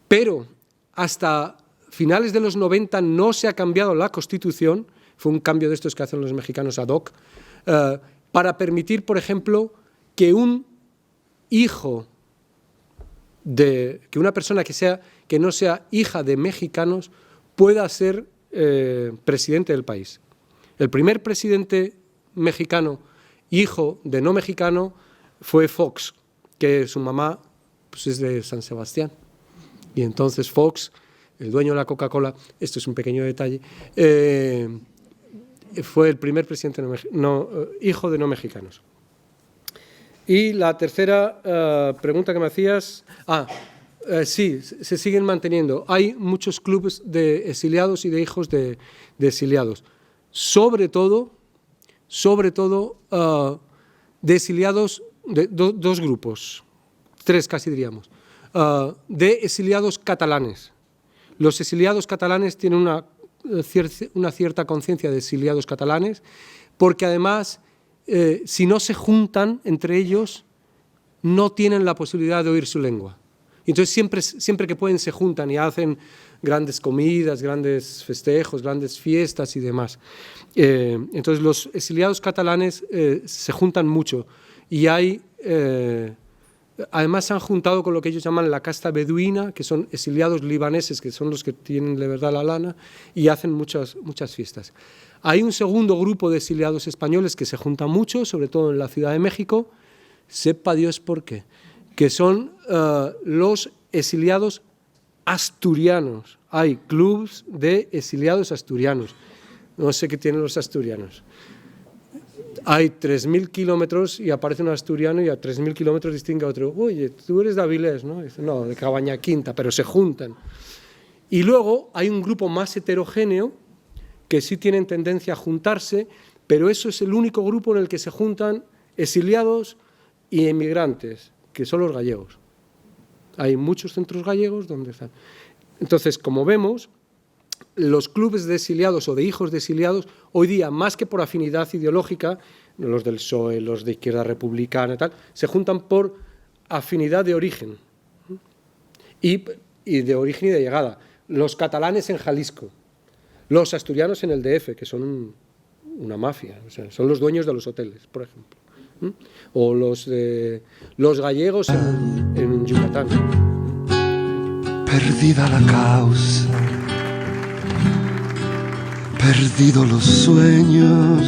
Pero hasta finales de los 90 no se ha cambiado la Constitución, fue un cambio de estos que hacen los mexicanos ad hoc, para permitir, por ejemplo, que un hijo que una persona que no sea hija de mexicanos pueda ser presidente del país. El primer presidente mexicano, hijo de no mexicano, fue Fox, que su mamá pues, es de San Sebastián. Y entonces Fox, el dueño de la Coca-Cola, esto es un pequeño detalle, fue el primer presidente hijo de no mexicanos. Y la tercera pregunta que me hacías, sí, se siguen manteniendo. Hay muchos clubes de exiliados y de hijos de exiliados. Sobre todo de exiliados, de dos grupos, tres casi diríamos, de exiliados catalanes. Los exiliados catalanes tienen una cierta conciencia de exiliados catalanes, porque además, si no se juntan entre ellos, no tienen la posibilidad de oír su lengua. Entonces siempre que pueden se juntan y hacen grandes comidas, grandes festejos, grandes fiestas y demás. Entonces los exiliados catalanes se juntan mucho y además se han juntado con lo que ellos llaman la casta beduina, que son exiliados libaneses, que son los que tienen de verdad la lana, y hacen muchas fiestas. Hay un segundo grupo de exiliados españoles que se juntan mucho, sobre todo en la Ciudad de México, sepa Dios por qué, que son los exiliados asturianos. Hay clubs de exiliados asturianos. No sé qué tienen los asturianos. Hay 3.000 kilómetros y aparece un asturiano y a 3.000 kilómetros distingue a otro. Oye, tú eres de Avilés, ¿no? Dice, no, de Cabaña Quinta, pero se juntan. Y luego hay un grupo más heterogéneo que sí tienen tendencia a juntarse, pero eso es el único grupo en el que se juntan exiliados y emigrantes, que son los gallegos. Hay muchos centros gallegos donde están. Entonces, como vemos, los clubes de exiliados o de hijos de exiliados, hoy día, más que por afinidad ideológica, los del PSOE, los de izquierda republicana y tal, se juntan por afinidad de origen. Y de origen y de llegada. Los catalanes en Jalisco, los asturianos en el DF, que son una mafia, o sea, son los dueños de los hoteles, por ejemplo. O los gallegos en Yucatán.
Perdida la causa, perdido los sueños,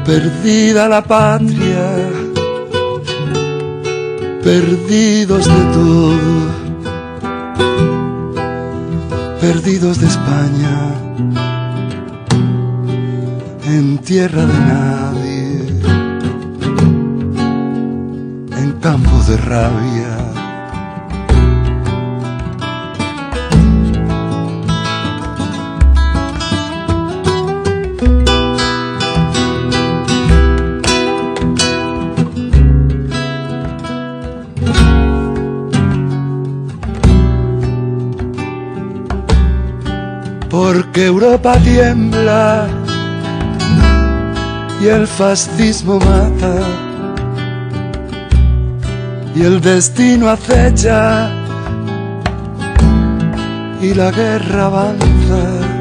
perdida la patria, perdidos de todo, perdidos de España, en tierra de nadie, en campo de rabia. Porque Europa tiembla y el fascismo mata y el destino acecha y la guerra avanza.